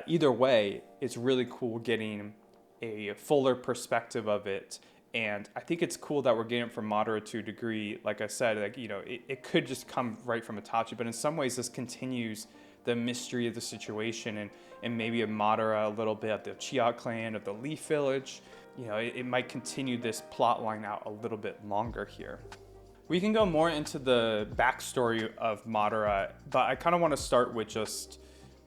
either way, it's really cool getting a fuller perspective of it. And I think it's cool that we're getting it from Madara to a degree. Like I said, like, you know, it could just come right from Itachi, but in some ways this continues the mystery of the situation, and maybe a Madara a little bit of the Uchiha clan, of the Leaf Village. You know, it might continue this plot line out a little bit longer here. We can go more into the backstory of Madara, but I kind of want to start with just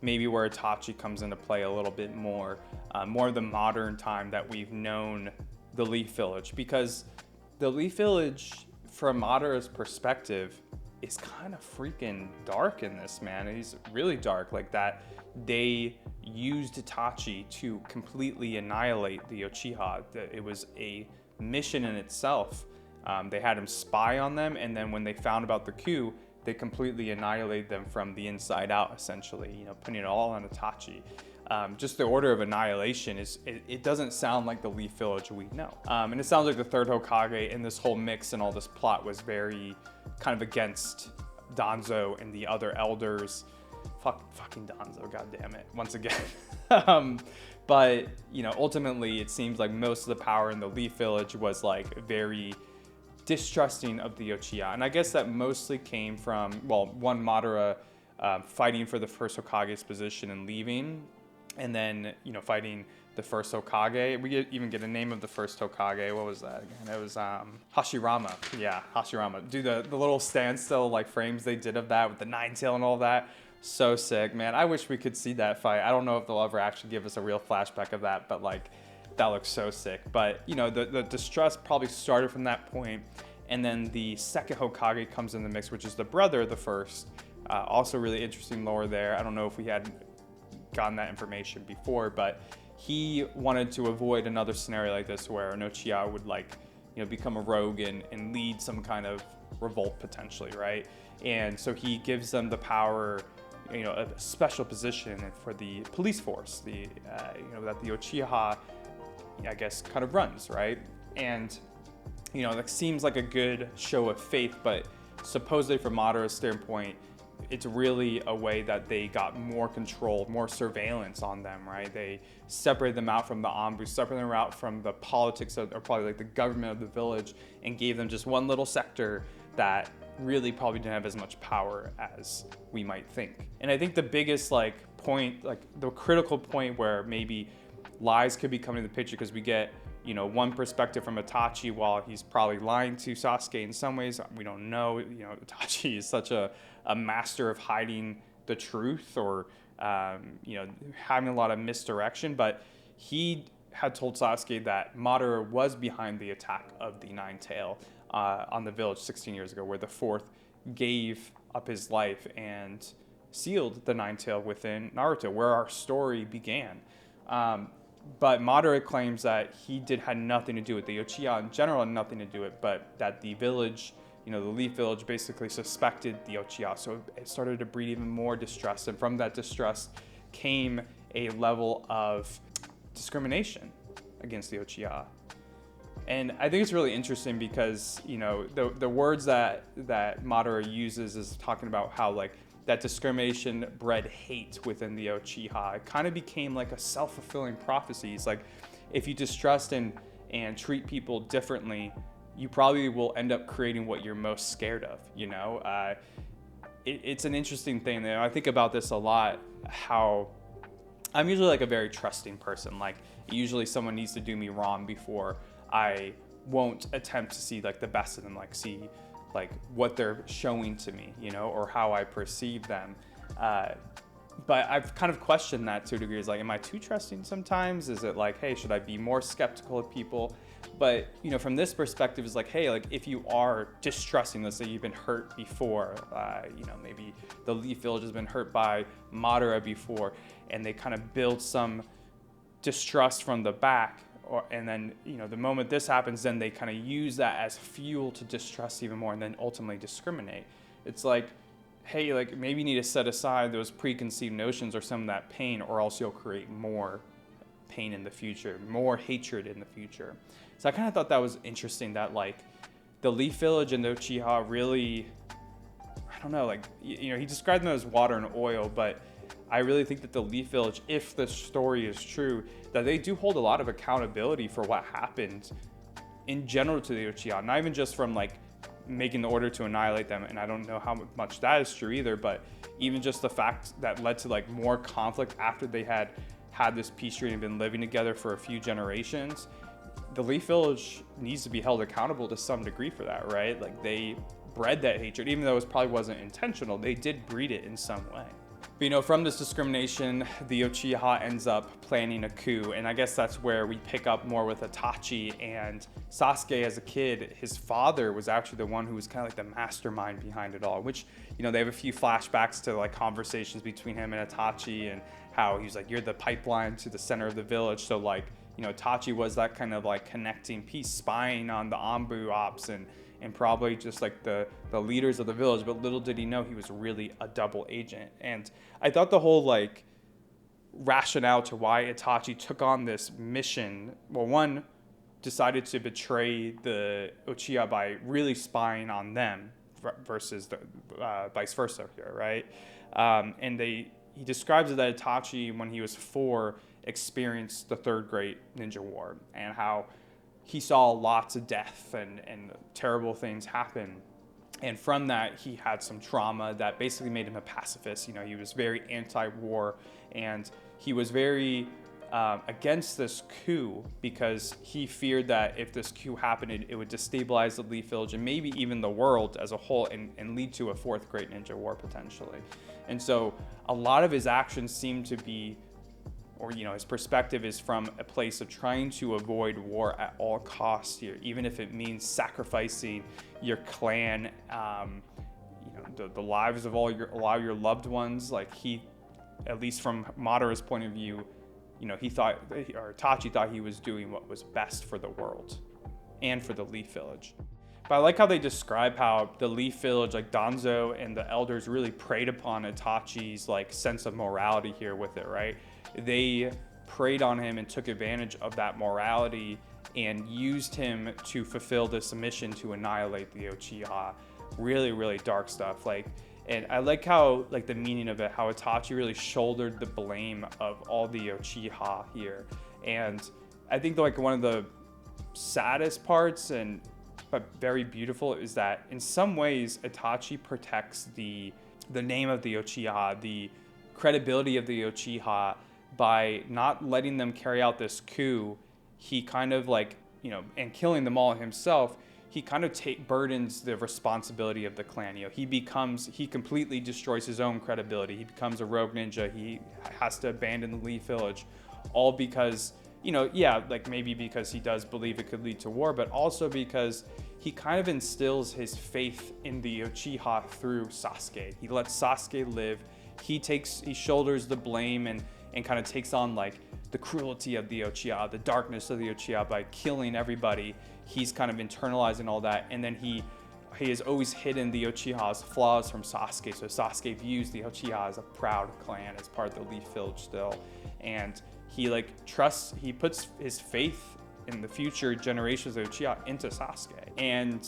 maybe where Itachi comes into play a little bit more, more of the modern time that we've known the Leaf Village, because the Leaf Village, from Madara's perspective, is kind of freaking dark in this, man. He's really dark, like that they used Itachi to completely annihilate the Uchiha. It was a mission in itself. They had him spy on them, and then when they found about the coup, they completely annihilated them from the inside out, essentially, you know, putting it all on Itachi. Just the order of annihilation it doesn't sound like the Leaf Village we know. And it sounds like the third Hokage in this whole mix and all this plot was very kind of against Danzo and the other elders. Fucking Danzo, god damn it, once again. But, you know, ultimately it seems like most of the power in the Leaf Village was like very distrusting of the Uchiha. And I guess that mostly came from, well, one, Madara fighting for the first Hokage's position and leaving, and then, you know, fighting the first Hokage. We even get a name of the first Hokage. What was that again? It was Hashirama. Yeah, Hashirama. Dude, the little standstill like frames they did of that with the nine tail and all that. So sick, man. I wish we could see that fight. I don't know if they'll ever actually give us a real flashback of that, but like that looks so sick. But, you know, the distrust probably started from that point. And then the second Hokage comes in the mix, which is the brother of the first. Also really interesting lore there. I don't know if we had gotten that information before, but he wanted to avoid another scenario like this where an Uchiha would, like, you know, become a rogue and lead some kind of revolt potentially, right? And so he gives them the power, you know, a special position for the police force, you know, that the Uchiha, I guess, kind of runs, right? And, you know, that seems like a good show of faith, but supposedly from Madara's standpoint, it's really a way that they got more control, more surveillance on them, right? They separated them out from the Anbu, separated them out from the politics of, or probably like the government of the village, and gave them just one little sector that really probably didn't have as much power as we might think. And I think the biggest like point, like the critical point where maybe lies could be coming into the picture, because we get, you know, one perspective from Itachi while he's probably lying to Sasuke in some ways. We don't know. You know, Itachi is such a master of hiding the truth, or, you know, having a lot of misdirection. But he had told Sasuke that Madara was behind the attack of the Nine Tail on the village 16 years ago, where the fourth gave up his life and sealed the Nine Tail within Naruto, where our story began. But Madara claims that he had nothing to do with the Uchiha in general, had nothing to do with it, but that the village, you know, the Leaf Village basically suspected the Uchiha. So it started to breed even more distrust. And from that distrust came a level of discrimination against the Uchiha. And I think it's really interesting because, you know, the words that Madara uses is talking about how, like, that discrimination bred hate within the Uchiha. It kind of became like a self-fulfilling prophecy. It's like, if you distrust and treat people differently, you probably will end up creating what you're most scared of, you know? It's an interesting thing. I think about this a lot, how I'm usually like a very trusting person. Like, usually someone needs to do me wrong before I won't attempt to see like the best in them, like see like what they're showing to me, you know, or how I perceive them. But I've kind of questioned that to a degree. Is like, am I too trusting sometimes? Is it like, hey, should I be more skeptical of people? But, you know, from this perspective, is like, hey, like if you are distrusting, let's say you've been hurt before, you know, maybe the Leaf Village has been hurt by Madara before, and they kind of build some distrust from the back, and then, you know, the moment this happens, then they kind of use that as fuel to distrust even more, and then ultimately discriminate. It's like, hey, like maybe you need to set aside those preconceived notions or some of that pain, or else you'll create more pain in the future, more hatred in the future. So I kind of thought that was interesting, that like the Leaf Village and the Uchiha really, I don't know, like, you know, he described them as water and oil, but I really think that the Leaf Village, if the story is true, that they do hold a lot of accountability for what happened in general to the Uchiha, not even just from like making the order to annihilate them, and I don't know how much that is true either, but even just the fact that led to like more conflict after they had this peace treaty and been living together for a few generations. The Leaf Village needs to be held accountable to some degree for that, right? Like, they bred that hatred, even though it probably wasn't intentional, they did breed it in some way. But, you know, from this discrimination, the Uchiha ends up planning a coup, and I guess that's where we pick up more with Itachi. And Sasuke, as a kid, his father was actually the one who was kind of like the mastermind behind it all, which, you know, they have a few flashbacks to like conversations between him and Itachi, and how he was like, you're the pipeline to the center of the village. So like, you know, Itachi was that kind of like connecting piece, spying on the Anbu ops and probably just like the leaders of the village, but little did he know he was really a double agent. And I thought the whole like rationale to why Itachi took on this mission, well, one, decided to betray the Uchiha by really spying on them versus the vice versa here, right? And he describes it that Itachi, when he was 4, experienced the Third Great Ninja War, and how he saw lots of death and terrible things happen. And from that, he had some trauma that basically made him a pacifist. You know, he was very anti-war, and he was very against this coup, because he feared that if this coup happened, it would destabilize the Leaf Village and maybe even the world as a whole, and lead to a 4th Great Ninja War potentially. And so a lot of his actions seem to be, or, you know, his perspective is from a place of trying to avoid war at all costs here, even if it means sacrificing your clan, you know, the lives of a lot of your loved ones. Like, he, at least from Madara's point of view, you know, he thought, or Itachi thought, he was doing what was best for the world and for the Leaf Village. But I like how they describe how the Leaf Village, like Danzo and the elders, really preyed upon Itachi's like sense of morality here with it, right? They preyed on him and took advantage of that morality and used him to fulfill this mission to annihilate the Uchiha. Really, really dark stuff. Like, and I like how, like, the meaning of it, how Itachi really shouldered the blame of all the Uchiha here. And I think, like, one of the saddest parts, but very beautiful, is that in some ways Itachi protects the name of the Uchiha, the credibility of the Uchiha, by not letting them carry out this coup. He kind of, like, you know, and killing them all himself, he kind of burdens the responsibility of the clan. You know, he completely destroys his own credibility. He becomes a rogue ninja. He has to abandon the Leaf Village, all because, you know, yeah, like maybe because he does believe it could lead to war, but also because he kind of instills his faith in the Uchiha through Sasuke. He lets Sasuke live. He shoulders the blame and kind of takes on like the cruelty of the Uchiha, the darkness of the Uchiha by killing everybody. He's kind of internalizing all that, and then he has always hidden the Uchiha's flaws from Sasuke. So Sasuke views the Uchiha as a proud clan, as part of the Leaf Village still, and he like trusts. He puts his faith in the future generations of Uchiha into Sasuke, and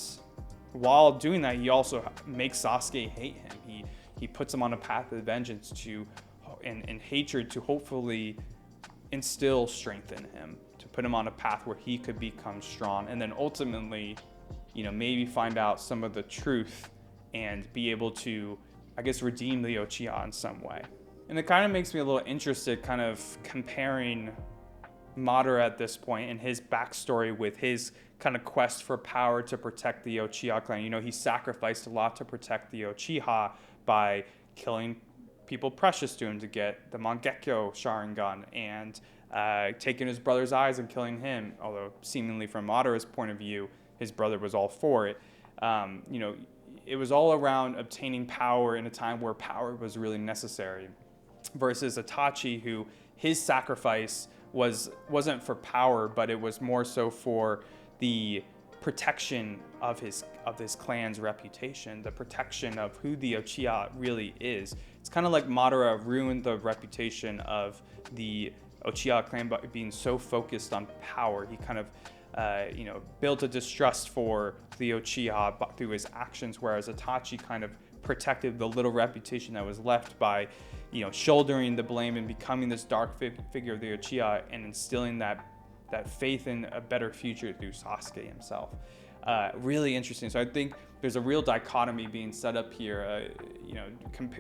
while doing that, he also makes Sasuke hate him. He he puts him on a path of vengeance and hatred to hopefully instill strength in him, to put him on a path where he could become strong, and then ultimately, maybe find out some of the truth and be able to, I guess, redeem the Uchiha in some way. And it kind of makes me a little interested kind of comparing Madara at this point and his backstory with his kind of quest for power to protect the Uchiha clan. He sacrificed a lot to protect the Uchiha by killing people precious to him to get the Mangekyo Sharingan, and taking his brother's eyes and killing him, although seemingly from Madara's point of view, his brother was all for it. It was all around obtaining power in a time where power was really necessary, versus Itachi, who his sacrifice wasn't for power, but it was more so for the protection of his clan's reputation, the protection of who the Uchiha really is. It's kind of like Madara ruined the reputation of the Uchiha clan by being so focused on power. He kind of built a distrust for the Uchiha through his actions, whereas Itachi kind of protected the little reputation that was left by, shouldering the blame and becoming this dark figure of the Uchiha and instilling that faith in a better future through Sasuke himself. Really interesting. So I think there's a real dichotomy being set up here,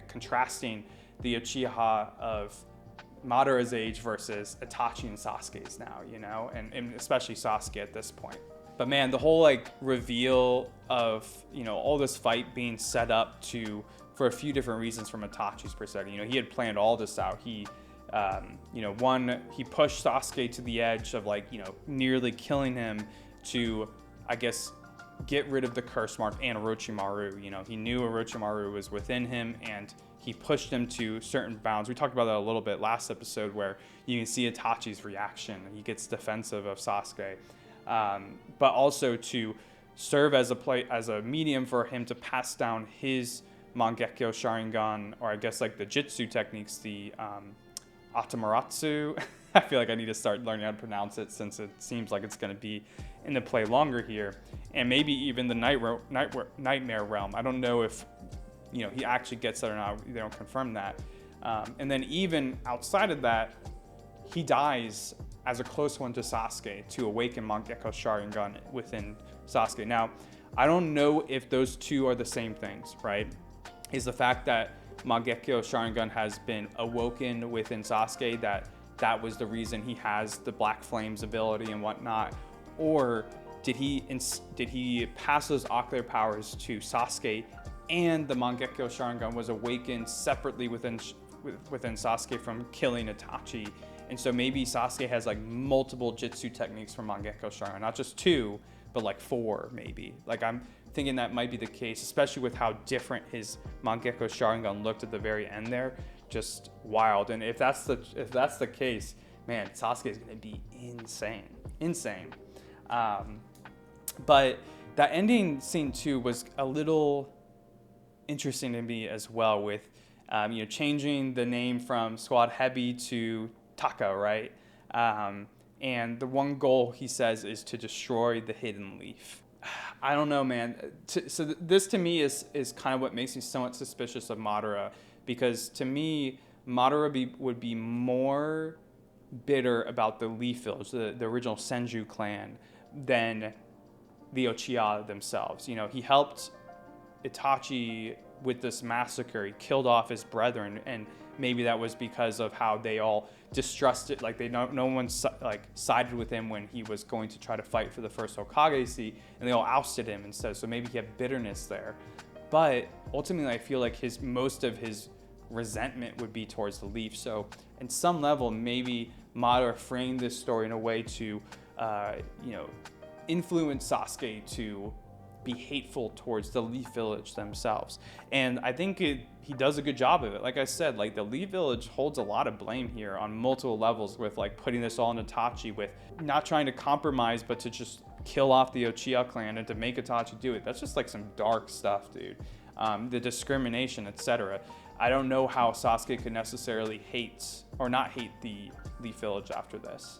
contrasting the Uchiha of Madara's age versus Itachi and Sasuke's now, and especially Sasuke at this point. But man, the whole reveal of, all this fight being set up for a few different reasons from Itachi's perspective. He had planned all this out. He, he pushed Sasuke to the edge of nearly killing him to, I guess, get rid of the curse mark and Orochimaru. He knew Orochimaru was within him, and he pushed him to certain bounds. We talked about that a little bit last episode, where you can see Itachi's reaction. He gets defensive of Sasuke, but also to serve as a medium for him to pass down his Mangekyo Sharingan, or I guess the Jitsu techniques, the Atamaratsu. I feel like I need to start learning how to pronounce it, since it seems like it's going to be in the play longer here, and maybe even the Nightmare Realm. I don't know if he actually gets that or not. They don't confirm that. And then even outside of that, he dies as a close one to Sasuke to awaken Mangekyo Sharingan within Sasuke. Now, I don't know if those two are the same things, right? Is the fact that Mangekyo Sharingan has been awoken within Sasuke, that was the reason he has the Black Flames ability and whatnot, or did he pass those ocular powers to Sasuke, and the Mangekyo Sharingan was awakened separately within Sasuke from killing Itachi, and so maybe Sasuke has multiple Jitsu techniques from Mangekyo Sharingan, not just 2, but 4 maybe. I'm thinking that might be the case, especially with how different his Mangekyo Sharingan looked at the very end there. Just wild. And if that's the case, man, Sasuke is going to be insane. But that ending scene too was a little interesting to me as well, with changing the name from Squad Heavy to Taka, right? And the one goal, he says, is to destroy the Hidden Leaf. I don't know, man. So this to me is kind of what makes me somewhat suspicious of Madara, because to me, Madara would be more bitter about the Leaf Village, the original Senju clan, than the Uchiha themselves. He helped Itachi with this massacre. He killed off his brethren, and maybe that was because of how they all distrusted, no one sided with him when he was going to try to fight for the first Hokage seat, and they all ousted him instead. So maybe he had bitterness there. But ultimately, I feel like most of his resentment would be towards the Leaf. So in some level, maybe Madara framed this story in a way to, influence Sasuke to be hateful towards the Leaf Village themselves. And I think he does a good job of it. Like I said, the Leaf Village holds a lot of blame here on multiple levels, with putting this all on Itachi, with not trying to compromise, but to just kill off the Uchiha clan and to make Itachi do it. That's just some dark stuff, dude. The discrimination, etc. I don't know how Sasuke could necessarily hate or not hate the Leaf Village after this.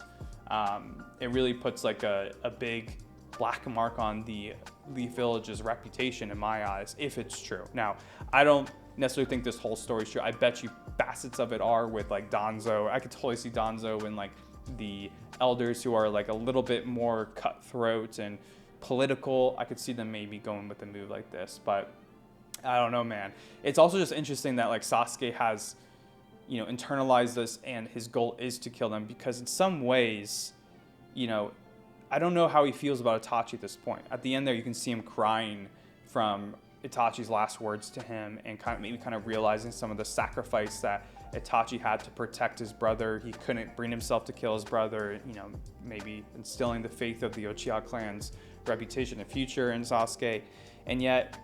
It really puts a big black mark on the Leaf Village's reputation in my eyes, if it's true. Now, I don't necessarily think this whole story is true. I bet you facets of it are with like Danzo. I could totally see Danzo and like the elders who are like a little bit more cutthroat and political. I could see them maybe going with a move like this, but I don't know, man. It's also just interesting that like Sasuke has, you know, internalized this and his goal is to kill them, because in some ways, you know, I don't know how he feels about Itachi at this point. At the end there, you can see him crying from Itachi's last words to him, and maybe realizing some of the sacrifice that Itachi had to protect his brother. He couldn't bring himself to kill his brother, you know, maybe instilling the faith of the Uchiha clan's reputation and future in Sasuke. And yet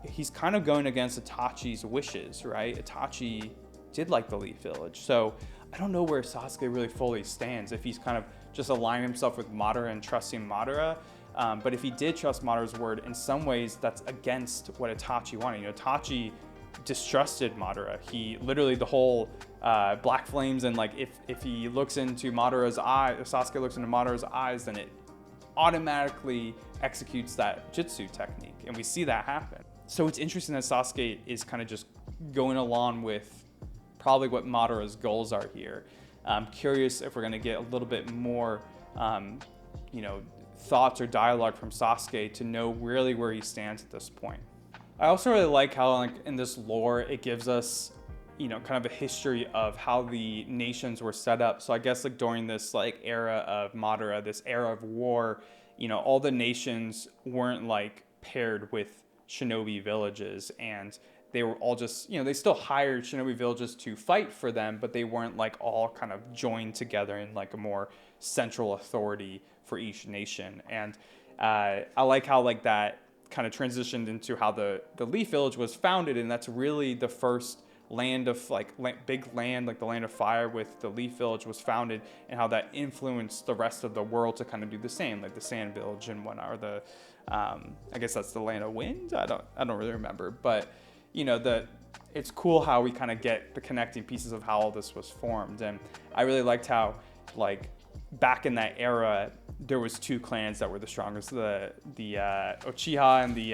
he's kind of going against Itachi's wishes, right? Itachi did like the Leaf Village. So I don't know where Sasuke really fully stands, if he's kind of just aligning himself with Madara and trusting Madara. But if he did trust Madara's word, in some ways that's against what Itachi wanted. You know, Itachi distrusted Madara. He literally, the whole black flames, and like if he looks into Madara's eye, if Sasuke looks into Madara's eyes, then it automatically executes that jutsu technique, and we see that happen. So it's interesting that Sasuke is kind of just going along with probably what Madara's goals are here. I'm curious if we're going to get a little bit more, you know, thoughts or dialogue from Sasuke to know really where he stands at this point. I also really like how, like, in this lore, it gives us, you know, kind of a history of how the nations were set up. So I guess like during this like era of Madara, this era of war, you know, all the nations weren't like paired with shinobi villages, and they were all just, you know, they still hired shinobi villages to fight for them, but they weren't like all kind of joined together in like a more central authority for each nation. And I like how like that kind of transitioned into how the Leaf Village was founded, and that's really the first land of like big land, like the Land of Fire with the Leaf Village was founded, and how that influenced the rest of the world to kind of do the same, like the Sand Village and whatnot, or the I guess that's the Land of Wind. I don't really remember, but you know, it's cool how we kind of get the connecting pieces of how all this was formed. And I really liked how, like, back in that era, there was two clans that were the strongest, the Uchiha and the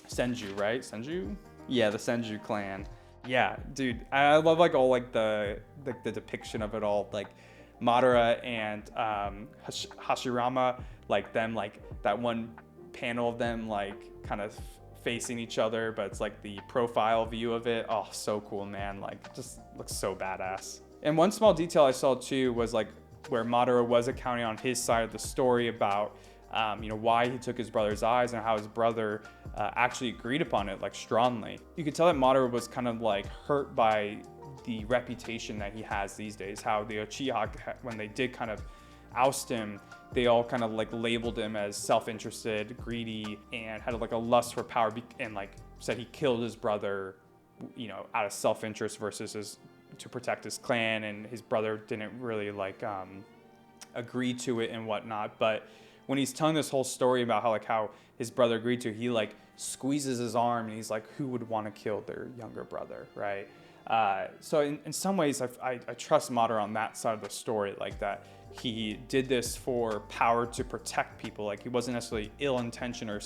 Senju, right? Senju? Yeah, the Senju clan. Yeah, dude, I love like all like the depiction of it all, like Madara and Hashirama, like them, like that one panel of them like kind of facing each other, but it's like the profile view of it. Oh, so cool, man. Like, just looks so badass. And one small detail I saw too was like where Madara was accounting on his side of the story about you know, why he took his brother's eyes, and how his brother actually agreed upon it like strongly. You could tell that Madara was kind of like hurt by the reputation that he has these days, how the Uchiha, when they did kind of oust him, they all kind of like labeled him as self-interested, greedy, and had like a lust for power, and like said he killed his brother, you know, out of self-interest versus to protect his clan, and his brother didn't really like agree to it and whatnot. But when he's telling this whole story about how his brother agreed to, he like squeezes his arm, and he's like, who would want to kill their younger brother, right? So in some ways, I trust Madara on that side of the story, like that he did this for power to protect people. Like, he wasn't necessarily ill-intentioned or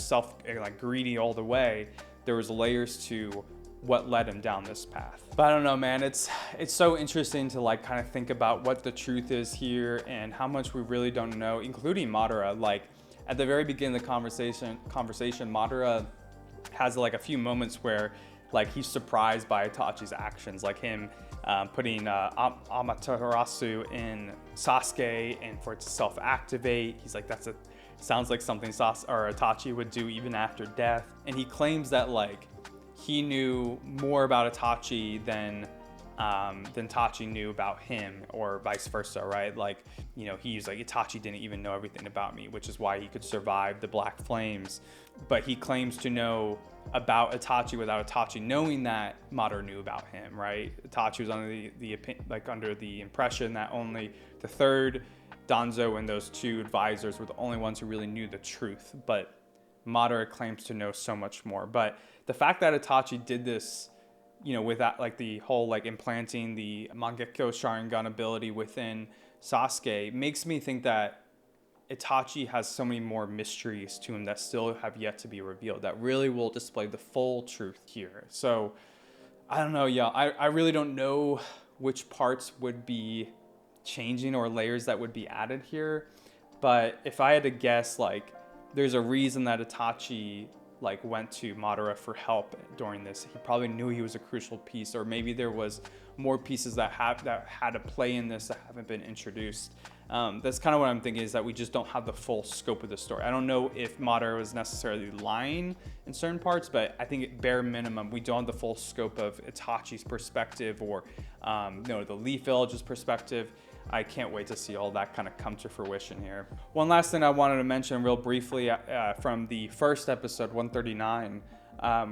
like greedy all the way. There was layers to what led him down this path. But I don't know, man, it's so interesting to like kind of think about what the truth is here and how much we really don't know, including Madara. Like, at the very beginning of the conversation, Madara has like a few moments where like he's surprised by Itachi's actions, like him putting Amaterasu in Sasuke and for it to self-activate. He's like, sounds like something Itachi would do even after death. And he claims that like he knew more about Itachi than Itachi knew about him, or vice versa, right? Like, you know, he's like, Itachi didn't even know everything about me, which is why he could survive the Black Flames. But he claims to know about Itachi without Itachi knowing that Madara knew about him, right? Itachi was under the impression that only the third, Danzo, and those two advisors were the only ones who really knew the truth. But Madara claims to know so much more. But the fact that Itachi did this, you know, with that, like the whole like implanting the Mangekyo Sharingan ability within Sasuke, makes me think that Itachi has so many more mysteries to him that still have yet to be revealed, that really will display the full truth here. So I don't know, yeah. I really don't know which parts would be changing or layers that would be added here. But if I had to guess, like, there's a reason that Itachi like went to Madara for help during this. He probably knew he was a crucial piece, or maybe there was more pieces that had to play in this that haven't been introduced. That's kind of what I'm thinking, is that we just don't have the full scope of the story. I don't know if Madara was necessarily lying in certain parts, but I think at bare minimum, we don't have the full scope of Itachi's perspective or the Leaf Village's perspective. I can't wait to see all that kind of come to fruition here. One last thing I wanted to mention real briefly from the first episode, 139,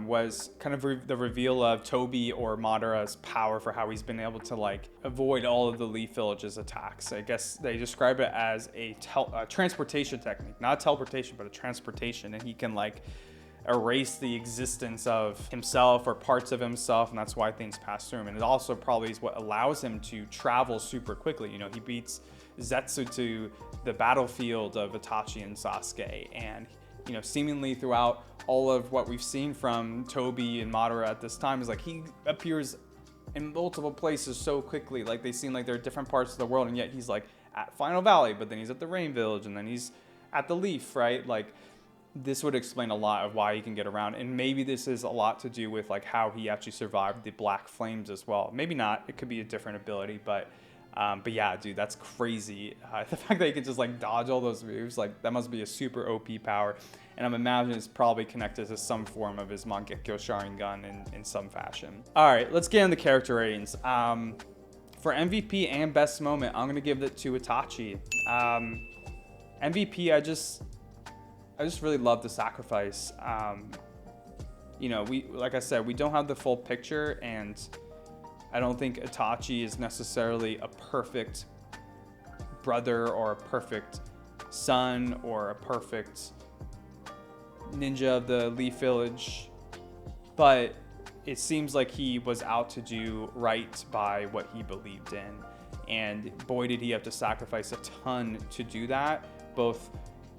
was kind of the reveal of Tobi or Madara's power for how he's been able to like avoid all of the Leaf Village's attacks. I guess they describe it as a transportation technique, not teleportation, but a transportation, and he can like erase the existence of himself or parts of himself, and that's why things pass through him. And it also probably is what allows him to travel super quickly. You know, he beats Zetsu to the battlefield of Itachi and Sasuke, and you know, seemingly throughout all of what we've seen from Tobi and Madara at this time is like he appears in multiple places so quickly. Like they seem like they're different parts of the world, and yet he's like at Final Valley, but then he's at the Rain Village, and then he's at the Leaf, right? Like this would explain a lot of why he can get around, and maybe this is a lot to do with like how he actually survived the Black Flames as well. Maybe not, it could be a different ability, but yeah, dude, that's crazy. The fact that he can just like dodge all those moves, like that must be a super OP power, and I'm imagining it's probably connected to some form of his Mangekyo Sharingan in some fashion. All right, let's get into character ratings. For MVP and best moment, I'm gonna give it to Itachi. MVP, I just really love the sacrifice. You know, like I said, we don't have the full picture, and I don't think Itachi is necessarily a perfect brother or a perfect son or a perfect ninja of the Leaf Village, but it seems like he was out to do right by what he believed in, and boy did he have to sacrifice a ton to do that, both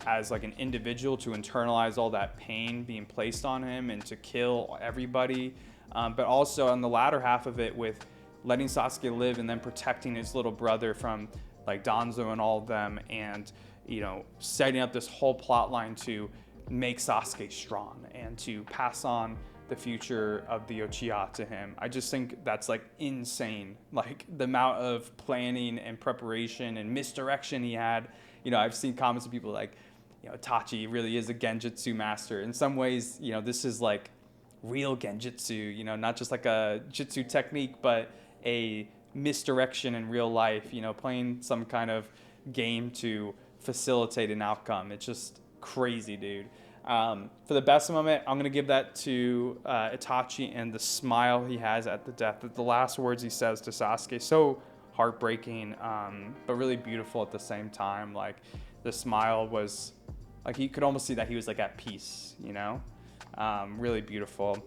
as like an individual to internalize all that pain being placed on him and to kill everybody, but also on the latter half of it with letting Sasuke live and then protecting his little brother from like Danzo and all of them, and you know, setting up this whole plot line to make Sasuke strong and to pass on the future of the Uchiha to him. I just think that's like insane, like the amount of planning and preparation and misdirection he had. You know, I've seen comments of people like, you know, Itachi really is a genjutsu master. In some ways, you know, this is like real genjutsu, you know, not just like a jitsu technique, but a misdirection in real life, you know, playing some kind of game to facilitate an outcome. It's just crazy, dude. For the best moment, I'm going to give that to Itachi and the smile he has at the death. The last words he says to Sasuke, so heartbreaking, but really beautiful at the same time. Like the smile was like, you could almost see that he was like at peace, you know? Really beautiful.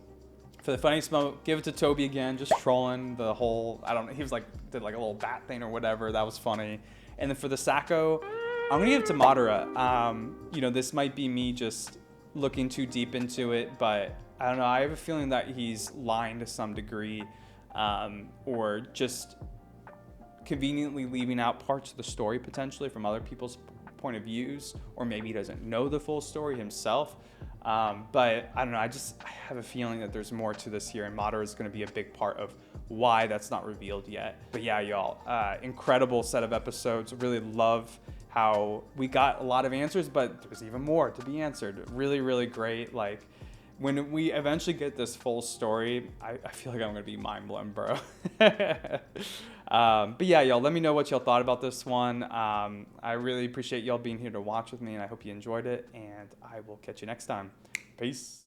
For the funniest moment, give it to Tobi again, just trolling the whole, I don't know, he was like, did like a little bat thing or whatever. That was funny. And then for the Sacco, I'm gonna give it to Madara. You know, this might be me just looking too deep into it, but I don't know, I have a feeling that he's lying to some degree, or just conveniently leaving out parts of the story potentially from other people's point of views, or maybe he doesn't know the full story himself. But I don't know, I have a feeling that there's more to this here, and Madara is going to be a big part of why that's not revealed yet. But yeah, y'all, incredible set of episodes. Really love how we got a lot of answers, but there's even more to be answered. Really, really great. Like, when we eventually get this full story, I feel like I'm gonna be mind blown, bro. But yeah, y'all, let me know what y'all thought about this one. I really appreciate y'all being here to watch with me, and I hope you enjoyed it, and I will catch you next time. Peace.